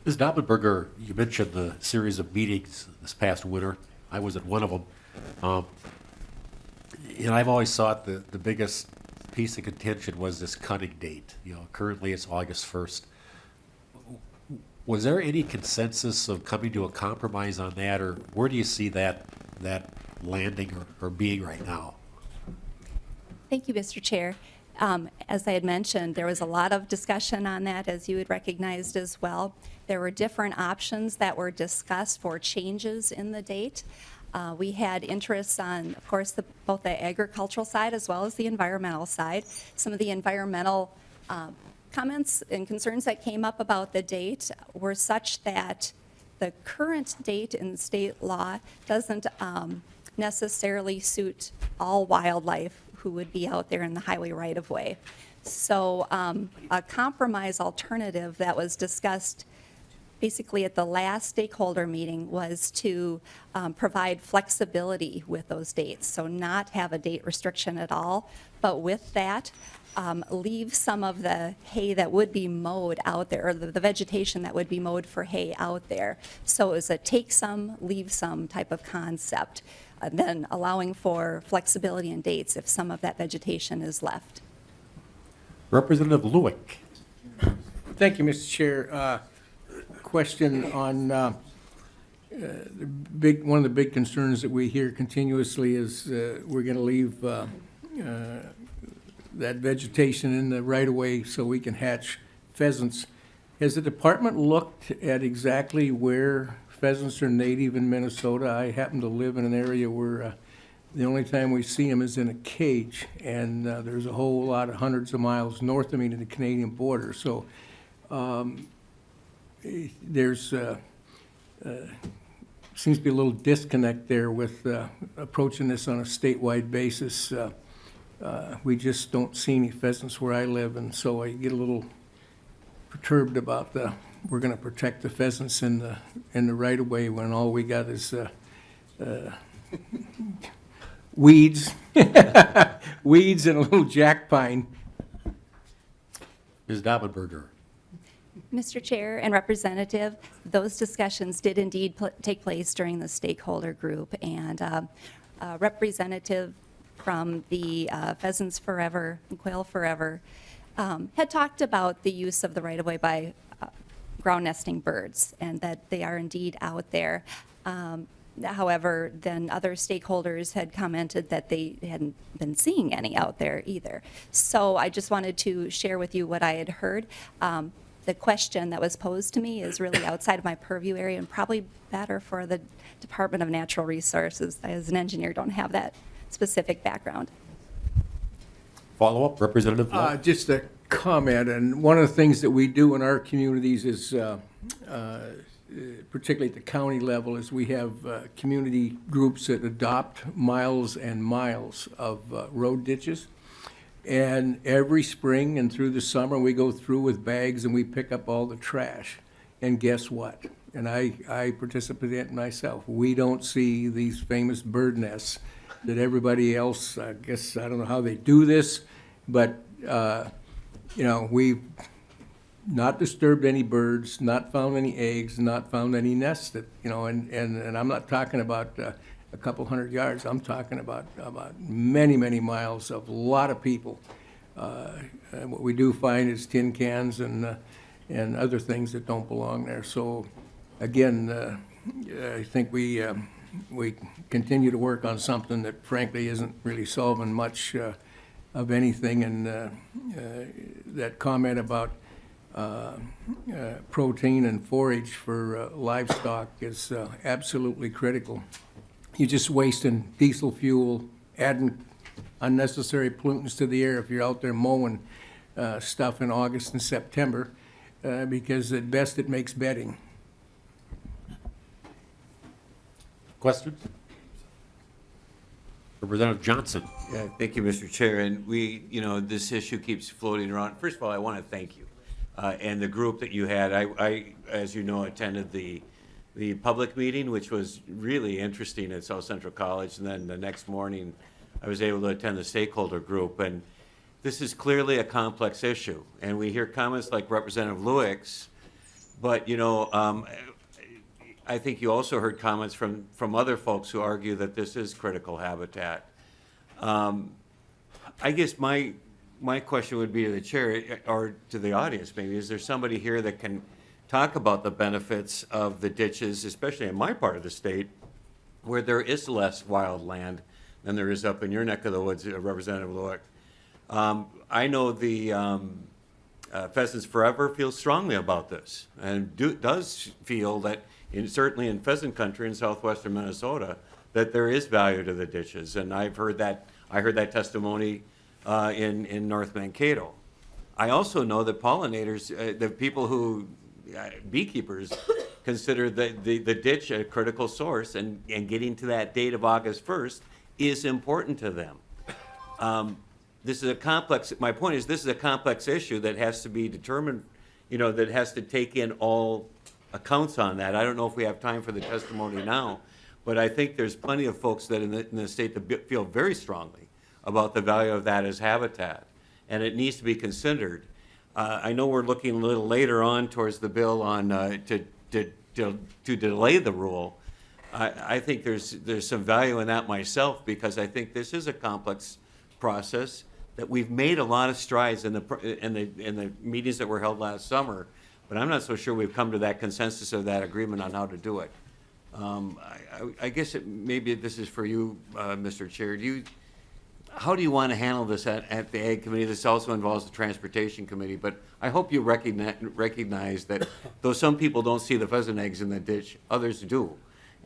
Ms. Doppelberger, you mentioned the series of meetings this past winter. I was at one of them. And I've always thought the biggest piece of contention was this cutting date. Currently it's August 1st. Was there any consensus of coming to a compromise on that, or where do you see that landing or being right now? Thank you, Mr. Chair. As I had mentioned, there was a lot of discussion on that, as you had recognized as well. There were different options that were discussed for changes in the date. We had interests on, of course, both the agricultural side as well as the environmental side. Some of the environmental comments and concerns that came up about the date were such that the current date in state law doesn't necessarily suit all wildlife who would be out there in the highway right-of-way. So a compromise alternative that was discussed basically at the last stakeholder meeting was to provide flexibility with those dates. So not have a date restriction at all, but with that, leave some of the hay that would be mowed out there, or the vegetation that would be mowed for hay out there. So it was a take some, leave some type of concept, then allowing for flexibility in dates if some of that vegetation is left. Representative Lewick. Thank you, Mr. Chair. Question on one of the big concerns that we hear continuously is we're going to leave that vegetation in the right-of-way so we can hatch pheasants. Has the department looked at exactly where pheasants are native in Minnesota? I happen to live in an area where the only time we see them is in a cage, and there's a whole lot of hundreds of miles north of me to the Canadian border. So there's seems to be a little disconnect there with approaching this on a statewide basis. We just don't see any pheasants where I live, and so I get a little perturbed about we're going to protect the pheasants in the right of way when all we got is weeds, weeds and a little jack pine. Ms. Doppelberger. Mr. Chair and Representative, those discussions did indeed take place during the stakeholder group, and a representative from the Pheasants Forever, Quail Forever, had talked about the use of the right-of-way by ground nesting birds, and that they are indeed out there. However, then other stakeholders had commented that they hadn't been seeing any out there either. So I just wanted to share with you what I had heard. The question that was posed to me is really outside of my purview area and probably better for the Department of Natural Resources. As an engineer, don't have that specific background. Follow-up, Representative Love. Just a comment, and one of the things that we do in our communities is, particularly at the county level, is we have community groups that adopt miles and miles of road ditches. And every spring and through the summer, we go through with bags and we pick up all the trash. And guess what? And I participate in it myself. We don't see these famous bird nests that everybody else, I guess, I don't know how they do this, but, we've not disturbed any birds, not found any eggs, not found any nests that, and I'm not talking about a couple hundred yards. I'm talking about many, many miles of a lot of people. And what we do find is tin cans and other things that don't belong there. So again, I think we continue to work on something that frankly isn't really solving much of anything. And that comment about protein and forage for livestock is absolutely critical. You're just wasting diesel fuel, adding unnecessary pollutants to the air if you're out there mowing stuff in August and September, because at best it makes bedding. Questions? Representative Johnson. Yeah, thank you, Mr. Chair. And this issue keeps floating around. First of all, I want to thank you and the group that you had. I, as you know, attended the public meeting, which was really interesting at South Central College. And then the next morning, I was able to attend the stakeholder group. And this is clearly a complex issue. And we hear comments like Representative Lewis, but, I think you also heard comments from other folks who argue that this is critical habitat. I guess my question would be to the chair or to the audience maybe, is there somebody here that can talk about the benefits of the ditches, especially in my part of the state, where there is less wild land than there is up in your neck of the woods, Representative Lewis? I know the Pheasants Forever feels strongly about this and does feel that certainly in pheasant country in southwestern Minnesota, that there is value to the ditches. And I heard that testimony in North Mankato. I also know that pollinators, the people who, beekeepers, consider the ditch a critical source, and getting to that date of August 1st is important to them. This is a complex, my point is this is a complex issue that has to be determined, that has to take in all accounts on that. I don't know if we have time for the testimony now, but I think there's plenty of folks that in the state that feel very strongly about the value of that as habitat, and it needs to be considered. I know we're looking a little later on towards the bill on to delay the rule. I think there's some value in that myself, because I think this is a complex process that we've made a lot of strides in the meetings that were held last summer. But I'm not so sure we've come to that consensus or that agreement on how to do it. I guess maybe this is for you, Mr. Chair. How do you want to handle this at the Ag Committee? This also involves the Transportation Committee, but I hope you recognize that though some people don't see the pheasant eggs in the ditch, others do.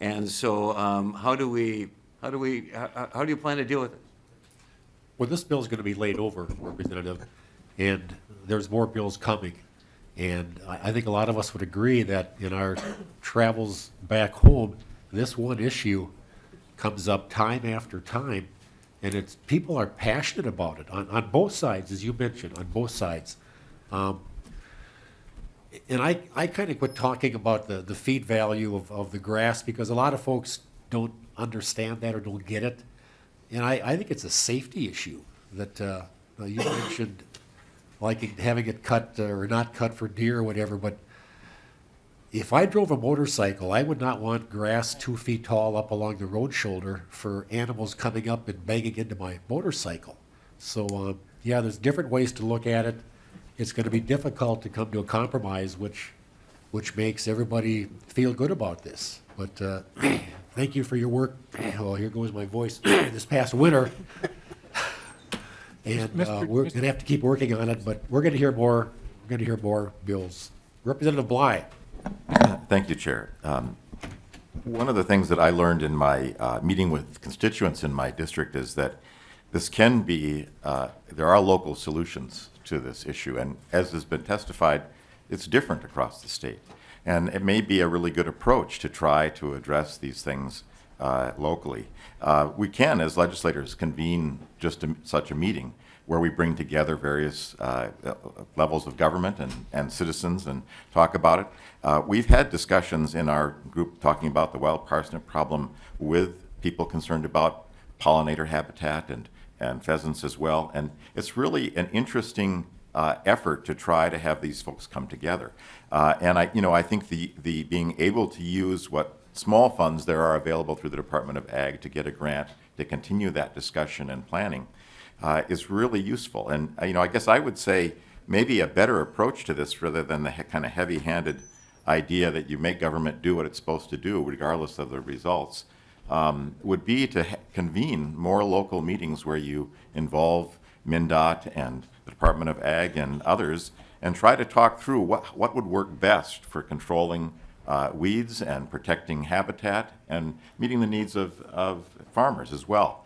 And so how do you plan to deal with it? Well, this bill is going to be laid over, Representative, and there's more bills coming. And I think a lot of us would agree that in our travels back home, this one issue comes up time after time, and people are passionate about it on both sides, as you mentioned, on both sides. And I kind of quit talking about the feed value of the grass, because a lot of folks don't understand that or don't get it. And I think it's a safety issue that you mentioned, like having it cut or not cut for deer or whatever. But if I drove a motorcycle, I would not want grass 2 feet tall up along the road shoulder for animals coming up and banging into my motorcycle. So yeah, there's different ways to look at it. It's going to be difficult to come to a compromise which makes everybody feel good about this. But thank you for your work. Well, here goes my voice. This past winter. And we're going to have to keep working on it, but we're going to hear more. We're going to hear more bills. Representative Bly. Thank you, Chair. One of the things that I learned in my meeting with constituents in my district is that this can be, there are local solutions to this issue, and as has been testified, it's different across the state. And it may be a really good approach to try to address these things locally. We can, as legislators, convene just such a meeting where we bring together various levels of government and citizens and talk about it. We've had discussions in our group talking about the wild parsnip problem with people concerned about pollinator habitat and pheasants as well. And it's really an interesting effort to try to have these folks come together. And I think the being able to use what small funds there are available through the Department of Ag to get a grant to continue that discussion and planning is really useful. And I guess I would say maybe a better approach to this, rather than the kind of heavy-handed idea that you make government do what it's supposed to do regardless of the results, would be to convene more local meetings where you involve MnDOT and the Department of Ag and others, and try to talk through what would work best for controlling weeds and protecting habitat and meeting the needs of farmers as well.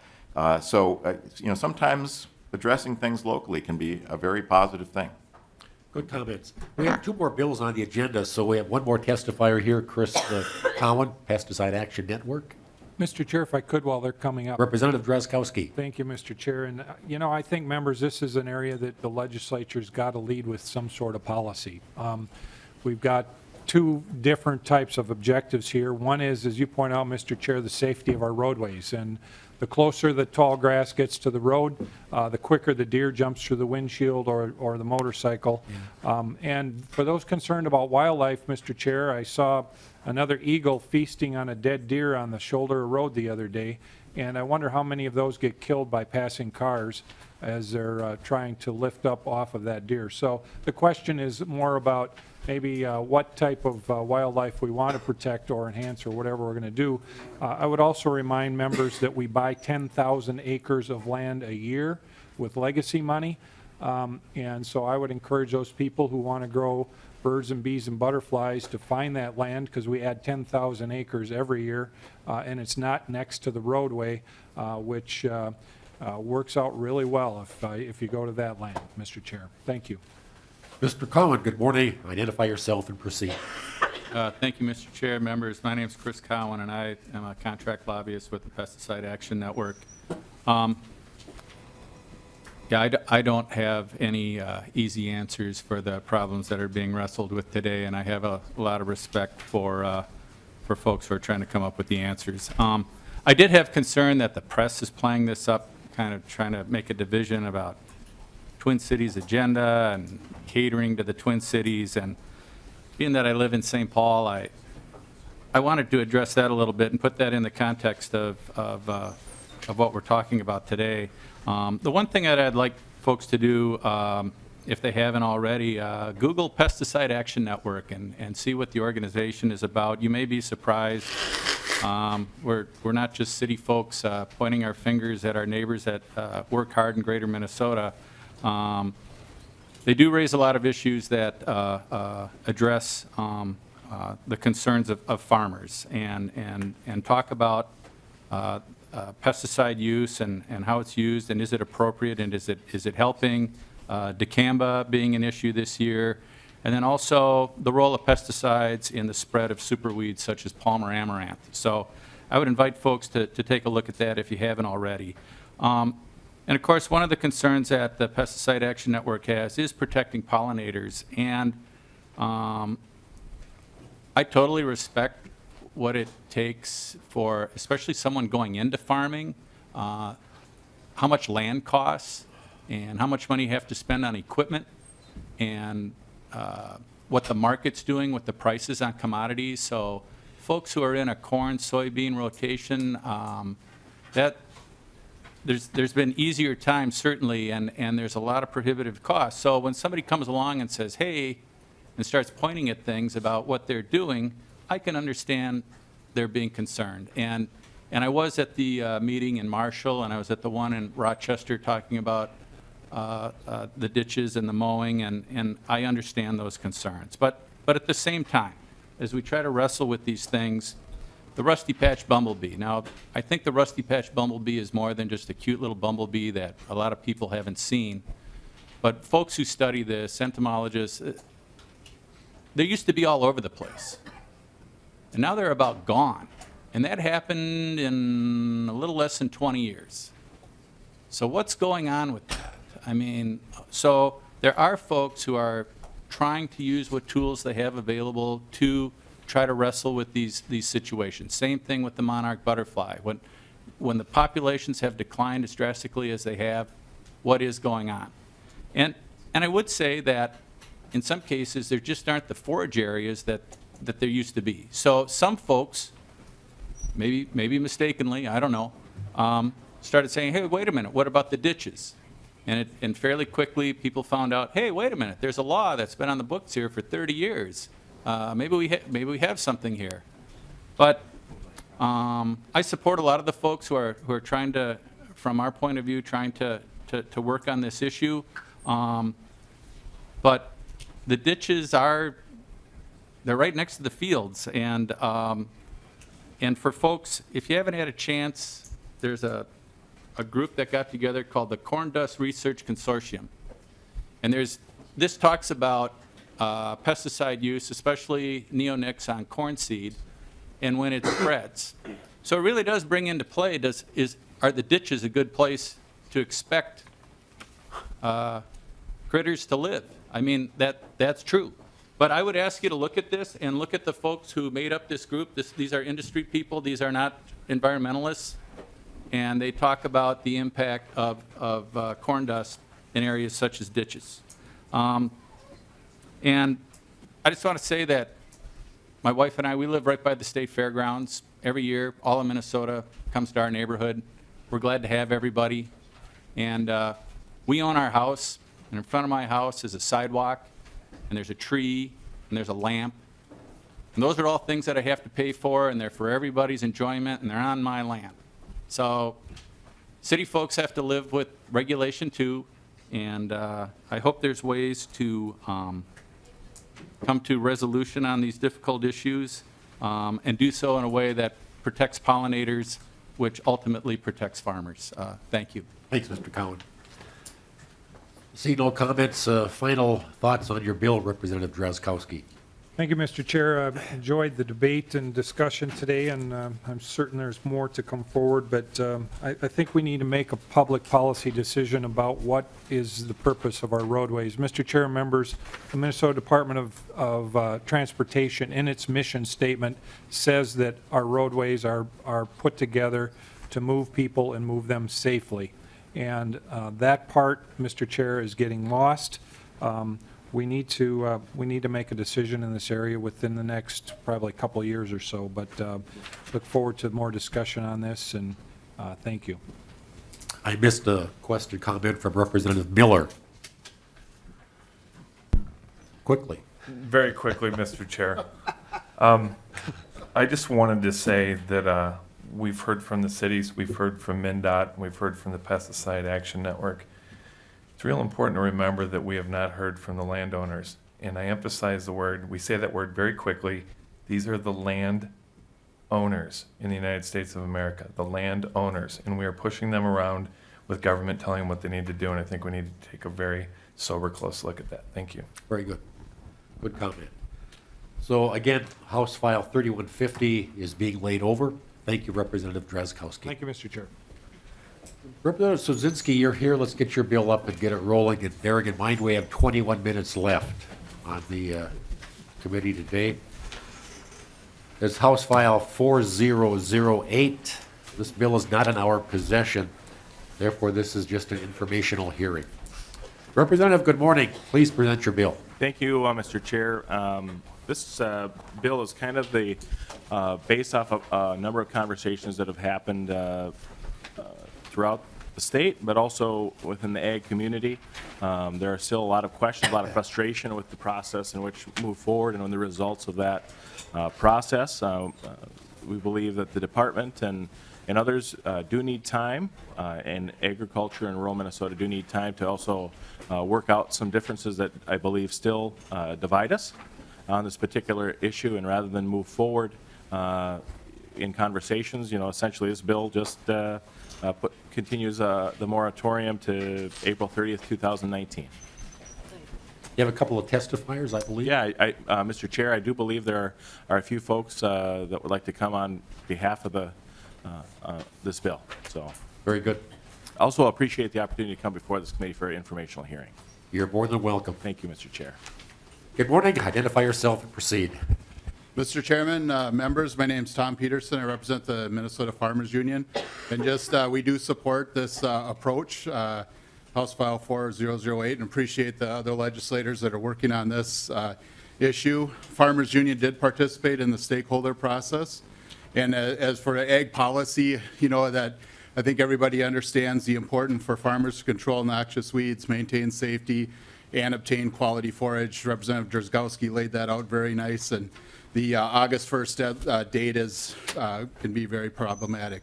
Sometimes addressing things locally can be a very positive thing. Good comments. We have 2 more bills on the agenda, so we have one more testifier here, Chris Cowan, Pesticide Action Network. Mr. Chair, if I could, while they're coming up. Representative Drazkowski. Thank you, Mr. Chair. And, I think, members, this is an area that the legislature's got to lead with some sort of policy. We've got two different types of objectives here. One is, as you point out, Mr. Chair, the safety of our roadways. And the closer the tall grass gets to the road, the quicker the deer jumps through the windshield or the motorcycle. And for those concerned about wildlife, Mr. Chair, I saw another eagle feasting on a dead deer on the shoulder of road the other day. And I wonder how many of those get killed by passing cars as they're trying to lift up off of that deer. So the question is more about maybe what type of wildlife we want to protect or enhance or whatever we're going to do. I would also remind members that we buy 10,000 acres of land a year with legacy money. And so I would encourage those people who want to grow birds and bees and butterflies to find that land, because we add 10,000 acres every year, and it's not next to the roadway, which works out really well if you go to that land, Mr. Chair. Thank you. Mr. Cohen, good morning. Identify yourself and proceed. Thank you, Mr. Chair, members. My name is Chris Cowan, and I am a contract lobbyist with the Pesticide Action Network. I don't have any easy answers for the problems that are being wrestled with today, and I have a lot of respect for folks who are trying to come up with the answers. I did have concern that the press is playing this up, kind of trying to make a division about Twin Cities agenda and catering to the Twin Cities. And being that I live in St. Paul, I wanted to address that a little bit and put that in the context of what we're talking about today. The one thing that I'd like folks to do, if they haven't already, Google Pesticide Action Network and see what the organization is about. You may be surprised. We're not just city folks pointing our fingers at our neighbors that work hard in greater Minnesota. They do raise a lot of issues that address the concerns of farmers and talk about pesticide use and how it's used, and is it appropriate, and is it helping, dicamba being an issue this year, and then also the role of pesticides in the spread of superweeds such as Palmer amaranth. So I would invite folks to take a look at that if you haven't already. And of course, one of the concerns that the Pesticide Action Network has is protecting pollinators. And I totally respect what it takes for, especially someone going into farming, how much land costs and how much money you have to spend on equipment, and what the market's doing with the prices on commodities. So folks who are in a corn, soybean rotation, there's been easier times, certainly, and there's a lot of prohibitive costs. So when somebody comes along and says, hey, and starts pointing at things about what they're doing, I can understand they're being concerned. And I was at the meeting in Marshall, and I was at the one in Rochester talking about the ditches and the mowing, and I understand those concerns. But at the same time, as we try to wrestle with these things, the rusty patch bumblebee. Now, I think the rusty patch bumblebee is more than just a cute little bumblebee that a lot of people haven't seen. But folks who study this, entomologists, they used to be all over the place. And now they're about gone. And that happened in a little less than 20 years. So what's going on with that? I mean, so there are folks who are trying to use what tools they have available to try to wrestle with these situations. Same thing with the monarch butterfly. When the populations have declined as drastically as they have, what is going on? And I would say that in some cases there just aren't the forage areas that there used to be. So some folks, maybe mistakenly, I don't know, started saying, hey, wait a minute, what about the ditches? And fairly quickly people found out, hey, wait a minute, there's a law that's been on the books here for 30 years. Maybe we have something here. But I support a lot of the folks who are trying to, from our point of view, trying to work on this issue. But the ditches they're right next to the fields, and for folks, if you haven't had a chance, there's a group that got together called the Corn Dust Research Consortium, and this talks about pesticide use, especially neonics on corn seed, and when it spreads. So it really does bring into play, are the ditches a good place to expect critters to live? I mean, that's true. But I would ask you to look at this and look at the folks who made up this group. These are industry people. These are not environmentalists. And they talk about the impact of corn dust in areas such as ditches. And I just want to say that my wife and I, we live right by the state fairgrounds. Every year, all of Minnesota comes to our neighborhood. We're glad to have everybody. And we own our house, and in front of my house is a sidewalk, and there's a tree, and there's a lamp. And those are all things that I have to pay for, and they're for everybody's enjoyment, and they're on my land. So city folks have to live with regulation too, and I hope there's ways to come to resolution on these difficult issues and do so in a way that protects pollinators, which ultimately protects farmers. Thank you. Thanks, Mr. Cowan. See no comments. Final thoughts on your bill, Representative Drazkowski. Thank you, Mr. Chair. I've enjoyed the debate and discussion today, and I'm certain there's more to come forward, but I think we need to make a public policy decision about what is the purpose of our roadways. Mr. Chair, members, the Minnesota Department of Transportation, in its mission statement, says that our roadways are put together to move people and move them safely. And that part, Mr. Chair, is getting lost. We need to make a decision in this area within the next probably couple of years or so, but look forward to more discussion on this, and thank you. I missed a question comment from Representative Miller. Quickly. Very quickly, Mr. Chair. I just wanted to say that we've heard from the cities, we've heard from MnDOT, we've heard from the Pesticide Action Network. It's real important to remember that we have not heard from the landowners. And I emphasize the word, we say that word very quickly. These are the land owners in the United States of America, the land owners. And we are pushing them around with government telling them what they need to do. And I think we need to take a very sober, close look at that. Thank you. Very good. Good comment. So again, House File 3150 is being laid over. Thank you, Representative Drazkowski. Thank you, Mr. Chair. Representative Swedzinski, you're here. Let's get your bill up and get it rolling. And bearing in mind, we have 21 minutes left on the committee today. It's House File 4008. This bill is not in our possession. Therefore, this is just an informational hearing. Representative, good morning. Please present your bill. Thank you, Mr. Chair. This bill is kind of the based off of a number of conversations that have happened throughout the state, but also within the ag community. There are still a lot of questions, a lot of frustration with the process in which we move forward and on the results of that process. We believe that the department and others do need time, and agriculture in rural Minnesota do need time to also work out some differences that I believe still divide us on this particular issue. And rather than move forward in conversations, essentially this bill just continues the moratorium to April 30th, 2019. You have a couple of testifiers, I believe. Yeah, Mr. Chair, I do believe there are a few folks that would like to come on behalf of this bill. So very good. Also appreciate the opportunity to come before this committee for an informational hearing. You're more than welcome. Thank you, Mr. Chair. Good morning. Identify yourself and proceed. Mr. Chairman, members, my name's Tom Peterson. I represent the Minnesota Farmers Union. And we do support this approach, House File 4008, and appreciate the other legislators that are working on this issue. Farmers Union did participate in the stakeholder process. And as for ag policy, that I think everybody understands the importance for farmers to control noxious weeds, maintain safety, and obtain quality forage. Representative Drazkowski laid that out very nice, and the August 1st date can be very problematic.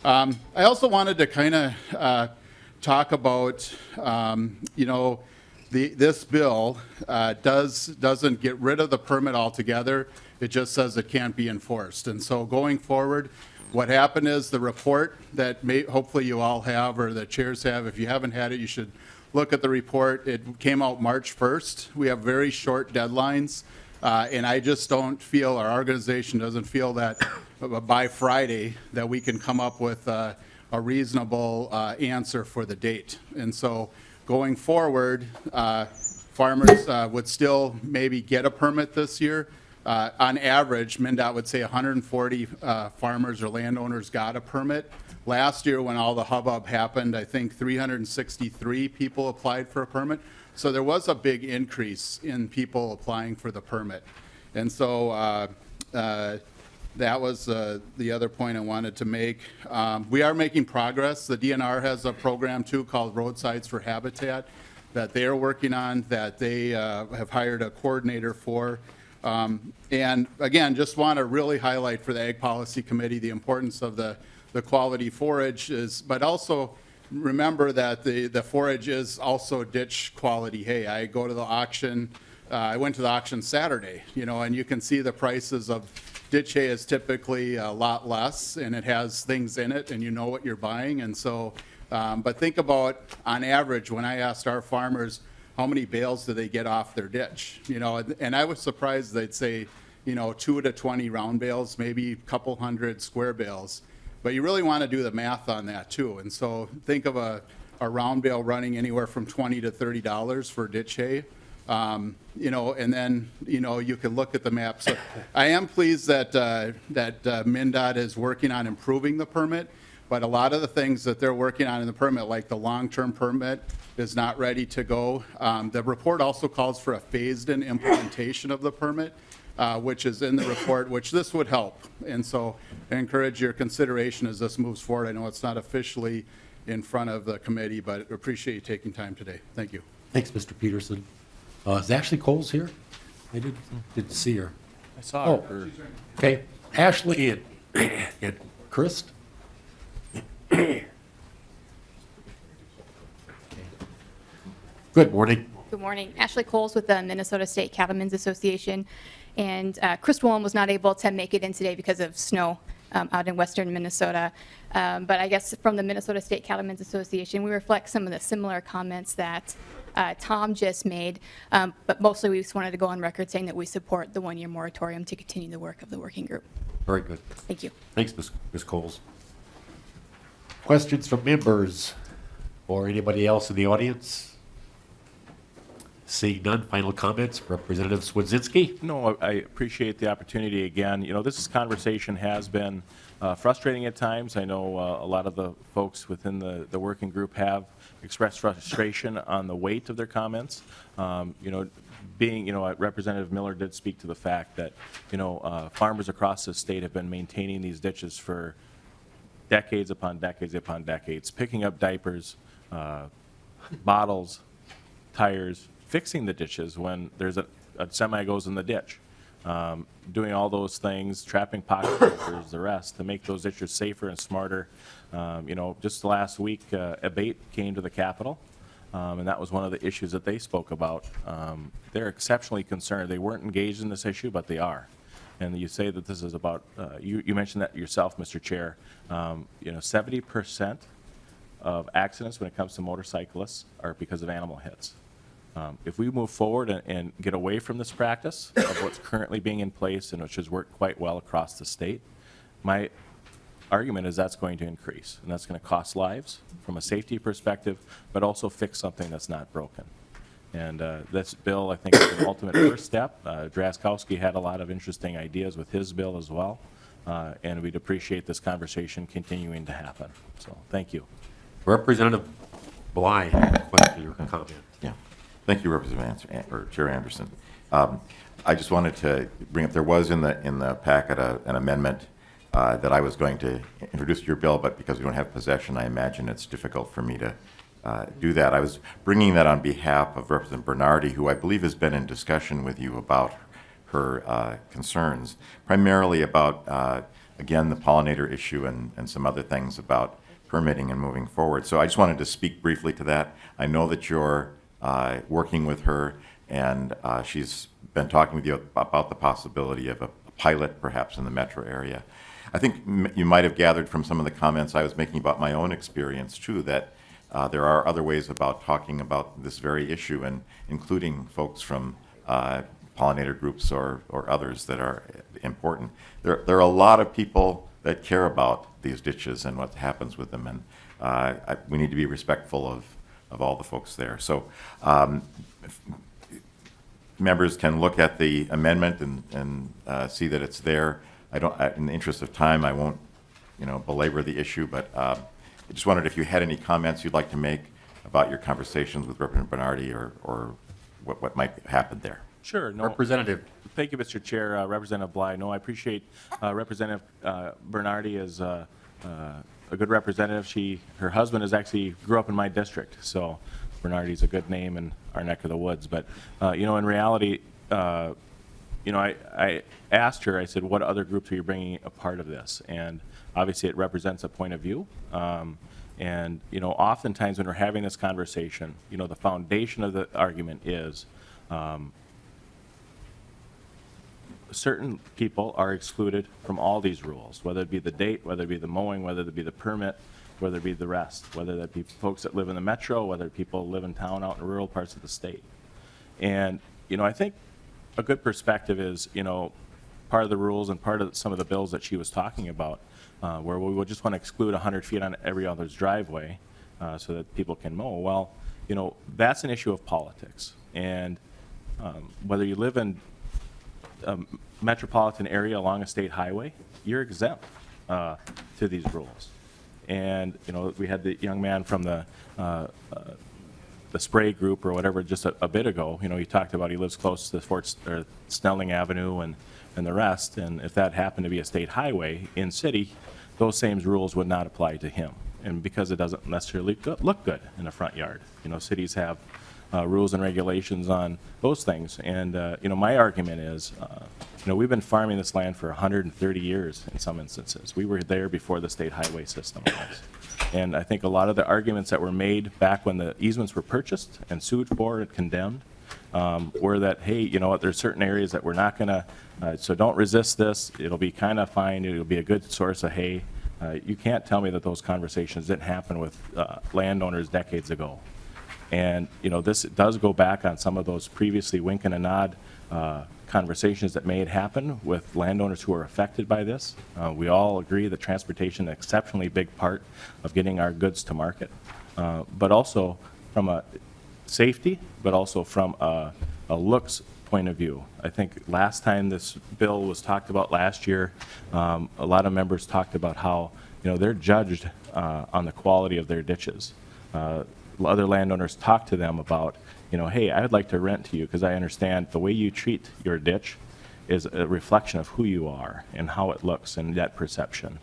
I also wanted to kind of talk about, this bill doesn't get rid of the permit altogether. It just says it can't be enforced. And so going forward, what happened is the report that hopefully you all have, or the chairs have, if you haven't had it, you should look at the report. It came out March 1st. We have very short deadlines And I just don't feel, our organization doesn't feel that by Friday that we can come up with a reasonable answer for the date. And so going forward, farmers would still maybe get a permit this year. On average, MnDOT would say 140 farmers or landowners got a permit. Last year, when all the hubbub happened, I think 363 people applied for a permit. So there was a big increase in people applying for the permit. And so that was the other point I wanted to make. We are making progress. The DNR has a program too called Roadsides for Habitat that they are working on, that they have hired a coordinator for. And again, just want to really highlight for the Ag Policy Committee the importance of the quality forage but also remember that the forage is also ditch quality hay. I go to the auction, I went to the auction Saturday, and you can see the prices of ditch hay is typically a lot less, and it has things in it, and you know what you're buying. And so, but think about, on average, when I asked our farmers, how many bales do they get off their ditch? And I was surprised they'd say, 2 to 20 round bales, maybe a couple hundred square bales. But you really want to do the math on that too. And so think of a round bale running anywhere from $20 to $30 for ditch hay. And then, you can look at the map. So I am pleased that MnDOT is working on improving the permit, but a lot of the things that they're working on in the permit, like the long-term permit, is not ready to go. The report also calls for a phased-in implementation of the permit, which is in the report, which this would help. And so I encourage your consideration as this moves forward. I know it's not officially in front of the committee, but appreciate you taking time today. Thank you. Thanks, Mr. Peterson. Is Ashley Coles here? I didn't see her. I saw her. Okay, Ashley and Chris? Good morning. Good morning. Ashley Coles with the Minnesota State Cattlemen's Association. And Chris Woolen was not able to make it in today because of snow out in western Minnesota. But I guess from the Minnesota State Cattlemen's Association, we reflect some of the similar comments that Tom just made. But mostly we just wanted to go on record saying that we support the one-year moratorium to continue the work of the working group. Very good. Thank you. Thanks, Ms. Coles. Questions from members or anybody else in the audience? Seeing none, final comments, Representative Swedzinski? No, I appreciate the opportunity again. This conversation has been frustrating at times. I know a lot of the folks within the working group have expressed frustration on the weight of their comments. Representative Miller did speak to the fact that, farmers across the state have been maintaining these ditches for decades upon decades upon decades, picking up diapers, bottles, tires, fixing the ditches when there's a semi goes in the ditch, doing all those things, trapping pocket pickers, the rest, to make those ditches safer and smarter. Just last week, Abate came to the Capitol, and that was one of the issues that they spoke about. They're exceptionally concerned. They weren't engaged in this issue, but they are. And you say that this is about, you mentioned that yourself, Mr. Chair, 70% of accidents when it comes to motorcyclists are because of animal hits. If we move forward and get away from this practice of what's currently being in place and which has worked quite well across the state, my argument is that's going to increase, and that's going to cost lives from a safety perspective, but also fix something that's not broken. And this bill, I think, is an ultimate first step. Drazkowski had a lot of interesting ideas with his bill as well, and we'd appreciate this conversation continuing to happen. So thank you. Representative Bly, question or comment? Yeah. Thank you, Chair Anderson. I just wanted to bring up, there was in the packet an amendment that I was going to introduce to your bill, but because we don't have possession, I imagine it's difficult for me to do that. I was bringing that on behalf of Representative Bernardi, who I believe has been in discussion with you about her concerns, primarily about, again, the pollinator issue and some other things about permitting and moving forward. So I just wanted to speak briefly to that. I know that you're working with her, and she's been talking with you about the possibility of a pilot perhaps in the metro area. I think you might have gathered from some of the comments I was making about my own experience too, that there are other ways about talking about this very issue, and including folks from pollinator groups or others that are important. There are a lot of people that care about these ditches and what happens with them, and we need to be respectful of all the folks there. So members can look at the amendment and see that it's there. In the interest of time, I won't, belabor the issue, but I just wondered if you had any comments you'd like to make about your conversations with Representative Bernardi or what might happen there. Sure. No. Representative. Thank you, Mr. Chair. Representative Bly. No, I appreciate Representative Bernardi as a good representative. Her husband actually grew up in my district, so Bernardi's a good name in our neck of the woods. But in reality, I asked her. I said, "What other groups are you bringing a part of this?" And obviously, it represents a point of view. And oftentimes when we're having this conversation, the foundation of the argument is certain people are excluded from all these rules, whether it be the date, whether it be the mowing, whether it be the permit, whether it be the rest, whether that be folks that live in the metro, whether people live in town out in rural parts of the state. And, I think a good perspective is, part of the rules and part of some of the bills that she was talking about, where we would just want to exclude 100 feet on every other's driveway so that people can mow. Well, that's an issue of politics. And whether you live in a metropolitan area along a state highway, you're exempt to these rules. And, we had the young man from the spray group or whatever just a bit ago. He talked about he lives close to Snelling Avenue and the rest. And if that happened to be a state highway in city, those same rules would not apply to him. And because it doesn't necessarily look good in the front yard. Cities have rules and regulations on those things. And, my argument is, we've been farming this land for 130 years in some instances. We were there before the state highway system was. And I think a lot of the arguments that were made back when the easements were purchased and sued for and condemned were that, hey, there's certain areas that we're not going to, so don't resist this. It'll be kind of fine. It'll be a good source of hay. You can't tell me that those conversations didn't happen with landowners decades ago. And, this does go back on some of those previously wink and a nod conversations that may happen with landowners who are affected by this. We all agree that transportation is an exceptionally big part of getting our goods to market, but also from a safety, but also from a looks point of view. I think last time this bill was talked about last year, a lot of members talked about how, they're judged on the quality of their ditches. Other landowners talk to them about, hey, I'd like to rent to you because I understand the way you treat your ditch is a reflection of who you are and how it looks and that perception.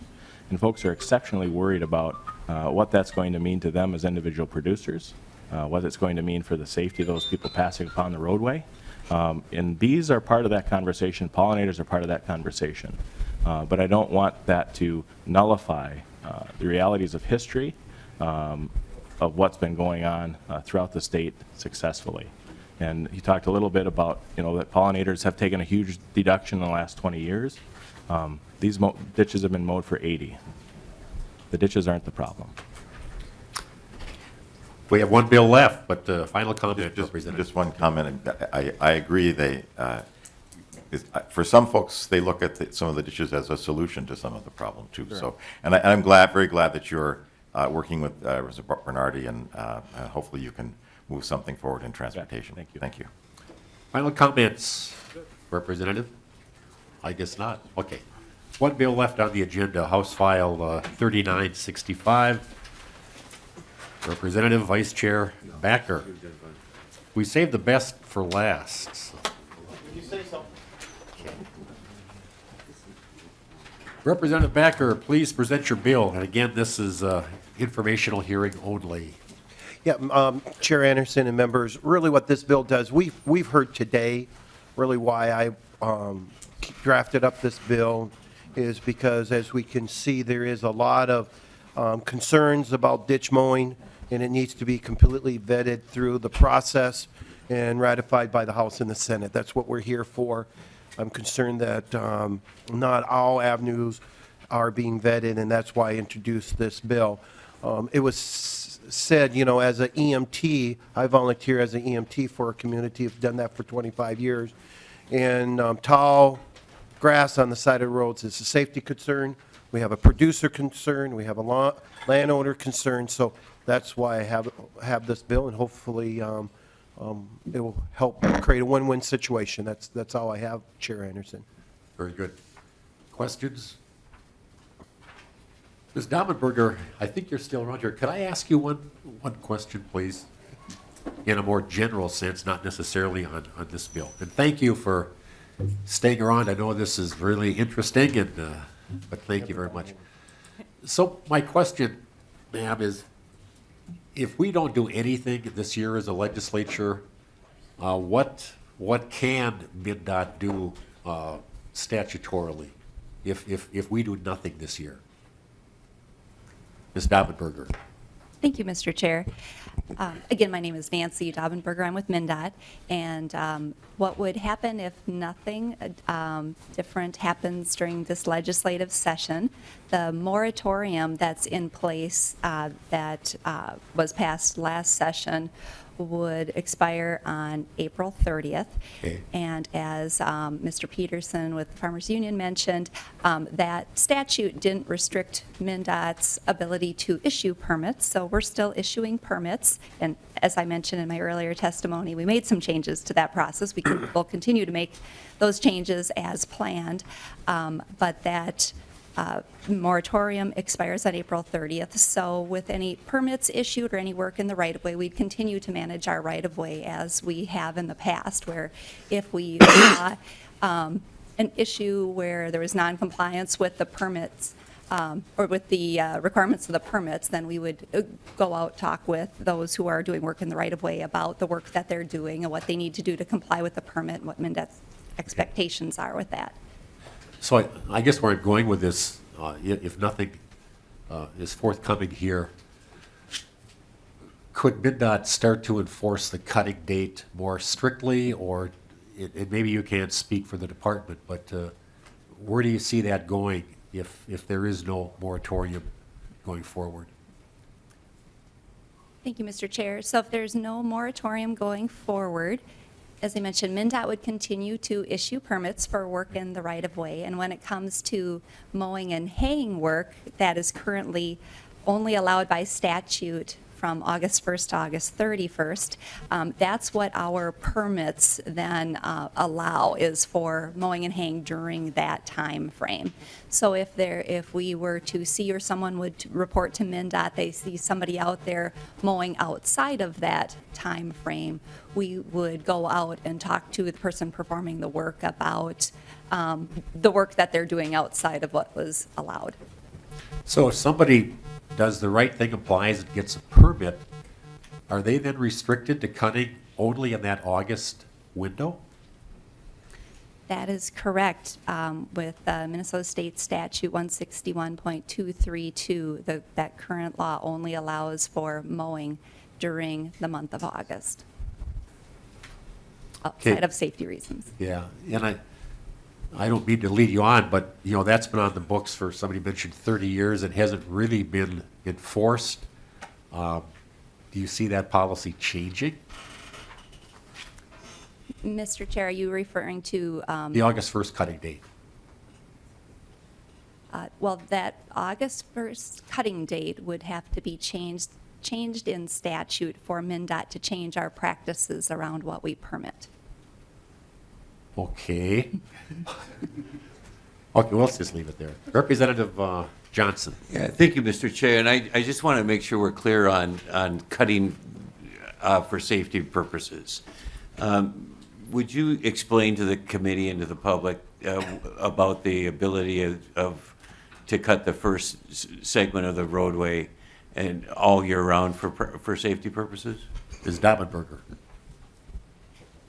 And folks are exceptionally worried about what that's going to mean to them as individual producers, what it's going to mean for the safety of those people passing upon the roadway. And bees are part of that conversation. Pollinators are part of that conversation. But I don't want that to nullify the realities of history of what's been going on throughout the state successfully. And he talked a little bit about, that pollinators have taken a huge deduction in the last 20 years. These ditches have been mowed for 80. The ditches aren't the problem. We have one bill left, but final comment, Representative. Just one comment. I agree. For some folks, they look at some of the ditches as a solution to some of the problem too. Sure. So, and I'm very glad that you're working with Representative Bernardi, and hopefully you can move something forward in transportation. Thank you. Thank you. Final comments, Representative? I guess not. Okay. One bill left on the agenda, House File 3965. Representative Vice Chair Backer. We saved the best for last. Did you say something? Representative Backer, please present your bill. And again, this is informational hearing only. Yeah, Chair Anderson and members, really what this bill does, we've heard today really why I drafted up this bill is because, as we can see, there is a lot of concerns about ditch mowing, and it needs to be completely vetted through the process and ratified by the House and the Senate. That's what we're here for. I'm concerned that not all avenues are being vetted, and that's why I introduced this bill. It was said, as an EMT, I volunteer as an EMT for a community. I've done that for 25 years. And tall grass on the side of the roads is a safety concern. We have a producer concern, we have a landowner concern, so that's why I have this bill, and hopefully it will help create a win-win situation. That's all I have, Chair Anderson. Very good. Questions? Ms. Daubenberger, I think you're still around here. Could I ask you one question, please? In a more general sense, not necessarily on this bill. And thank you for staying around. I know this is really interesting, but thank you very much. So my question, ma'am, is if we don't do anything this year as a legislature, what can MnDOT do statutorily if we do nothing this year? Ms. Daubenberger. Thank you, Mr. Chair. Again, my name is Nancy Daubenberger. I'm with MnDOT. And what would happen if nothing different happens during this legislative session? The moratorium that's in place that was passed last session would expire on April 30th. Okay. And as Mr. Peterson with the Farmers Union mentioned, that statute didn't restrict MnDOT's ability to issue permits, so we're still issuing permits. And as I mentioned in my earlier testimony, we made some changes to that process. We'll continue to make those changes as planned, but that moratorium expires on April 30th. So with any permits issued or any work in the right-of-way, we'd continue to manage our right-of-way as we have in the past, where if we saw an issue where there was noncompliance with the permits or with the requirements of the permits, then we would go out, talk with those who are doing work in the right-of-way about the work that they're doing and what they need to do to comply with the permit and what MnDOT's expectations are with that. So I guess where I'm going with this, if nothing is forthcoming here, could MnDOT start to enforce the cutting date more strictly, or, and maybe you can't speak for the department, but where do you see that going if there is no moratorium going forward? Thank you, Mr. Chair. So if there's no moratorium going forward, as I mentioned, MnDOT would continue to issue permits for work in the right-of-way. And when it comes to mowing and haying work, that is currently only allowed by statute from August 1st to August 31st. That's what our permits then allow, is for mowing and haying during that time frame. So if we were to see, or someone would report to MnDOT, they see somebody out there mowing outside of that time frame, we would go out and talk to the person performing the work about the work that they're doing outside of what was allowed. So if somebody does the right thing, applies and gets a permit, are they then restricted to cutting only in that August window? That is correct. With Minnesota State Statute 161.232, that current law only allows for mowing during the month of August, outside of safety reasons. Yeah, and I don't mean to lead you on, but, you know, that's been on the books for, somebody mentioned 30 years and hasn't really been enforced. Do you see that policy changing? Mr. Chair, are you referring to? The August 1st cutting date. Well, that August 1st cutting date would have to be changed in statute for MnDOT to change our practices around what we permit. Okay. Okay, well, let's just leave it there. Representative Johnson. Yeah, thank you, Mr. Chair. And I just want to make sure we're clear on cutting for safety purposes. Would you explain to the committee and to the public about the ability to cut the first segment of the roadway and all year round for safety purposes? Ms. Daubenberger.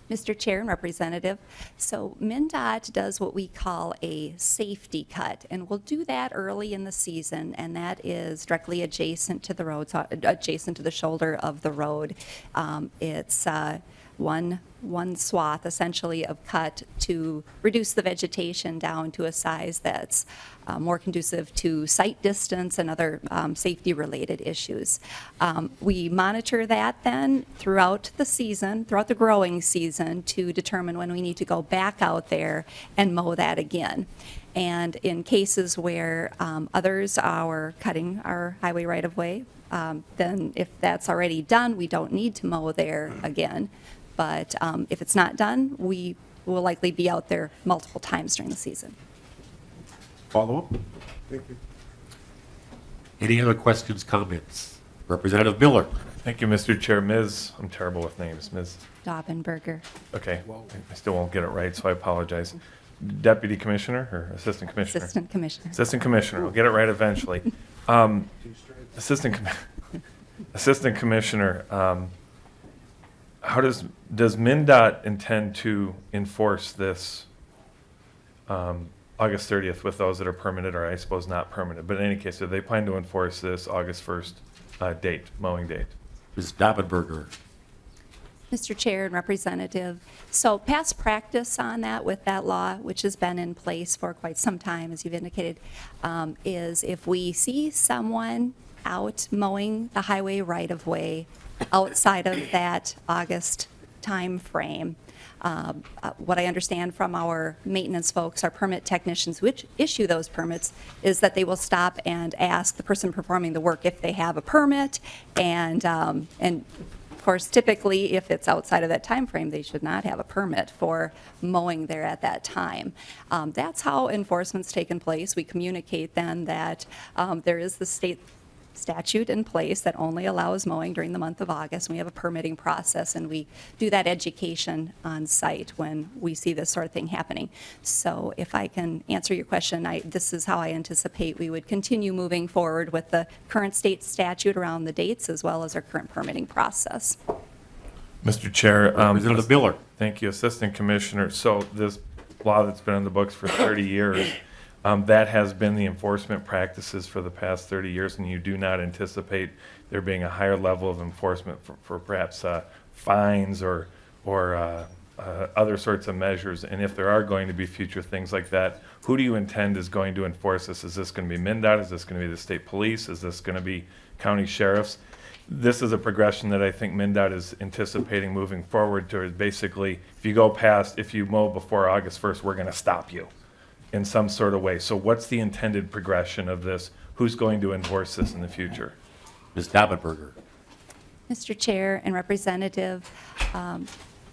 Mr. Chair and Representative, so MnDOT does what we call a safety cut, and we'll do that early in the season, and that is directly adjacent to the road, so adjacent to the shoulder of the road. It's 1 one swath essentially of cut to reduce the vegetation down to a size that's more conducive to sight distance and other safety-related issues. We monitor that then throughout the season, throughout the growing season, to determine when we need to go back out there and mow that again. And in cases where others are cutting our highway right-of-way, then if that's already done, we don't need to mow there again. But if it's not done, we will likely be out there multiple times during the season. Follow-up? Any other questions, comments? Representative Miller. Thank you, Mr. Chair. I'm terrible with names. Ms. Daubenberger. Okay, I still won't get it right, so I apologize. Deputy Commissioner or Assistant Commissioner? Assistant Commissioner. Assistant Commissioner. I'll get it right eventually. Assistant Commissioner, how does MnDOT intend to enforce this August 30th with those that are permitted, or I suppose not permitted? But in any case, do they plan to enforce this August 1st date, mowing date? Ms. Daubenberger. Mr. Chair and Representative, so past practice on that with that law, which has been in place for quite some time, as you've indicated, is if we see someone out mowing the highway right-of-way outside of that August time frame, what I understand from our maintenance folks, our permit technicians, which issue those permits, is that they will stop and ask the person performing the work if they have a permit, and of course, typically, if it's outside of that time frame, they should not have a permit for mowing there at that time. That's how enforcement's taken place. We communicate then that there is the state statute in place that only allows mowing during the month of August. We have a permitting process, and we do that education on site when we see this sort of thing happening. So if I can answer your question, this is how I anticipate we would continue moving forward with the current state statute around the dates, as well as our current permitting process. Mr. Chair. Representative Miller. Thank you, Assistant Commissioner. So this law that's been in the books for 30 years, that has been the enforcement practices for the past 30 years, and you do not anticipate there being a higher level of enforcement for perhaps fines or other sorts of measures. And if there are going to be future things like that, who do you intend is going to enforce this? Is this going to be MnDOT? Is this going to be the state police? Is this going to be county sheriffs? This is a progression that I think MnDOT is anticipating moving forward towards. Basically, if you mow before August 1st, we're going to stop you in some sort of way. So what's the intended progression of this? Who's going to enforce this in the future? Ms. Daubenberger. Mr. Chair and Representative,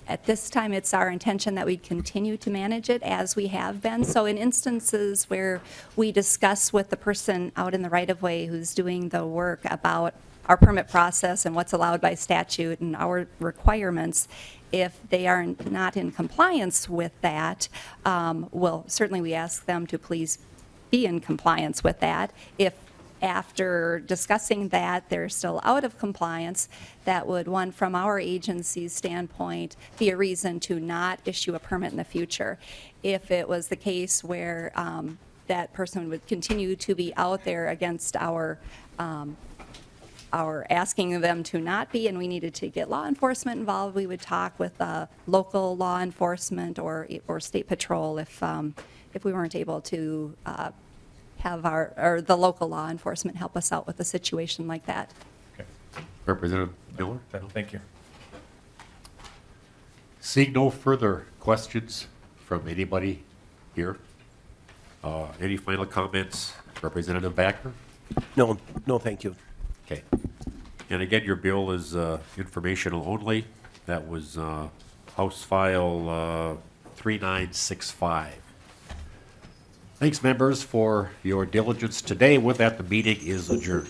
at this time, it's our intention that we continue to manage it as we have been. So in instances where we discuss with the person out in the right-of-way who's doing the work about our permit process and what's allowed by statute and our requirements, if they are not in compliance with that, certainly we ask them to please be in compliance with that. If after discussing that, they're still out of compliance, that would, one, from our agency's standpoint, be a reason to not issue a permit in the future. If it was the case where that person would continue to be out there against our asking them to not be, and we needed to get law enforcement involved, we would talk with local law enforcement or state patrol if we weren't able to have the local law enforcement help us out with a situation like that. Okay. Representative Miller. Thank you. Seeing no further questions from anybody here, any final comments? Representative Backer? No, thank you. Okay. And again, your bill is informational only. That was House File 3965. Thanks, members, for your diligence today. With that, the meeting is adjourned.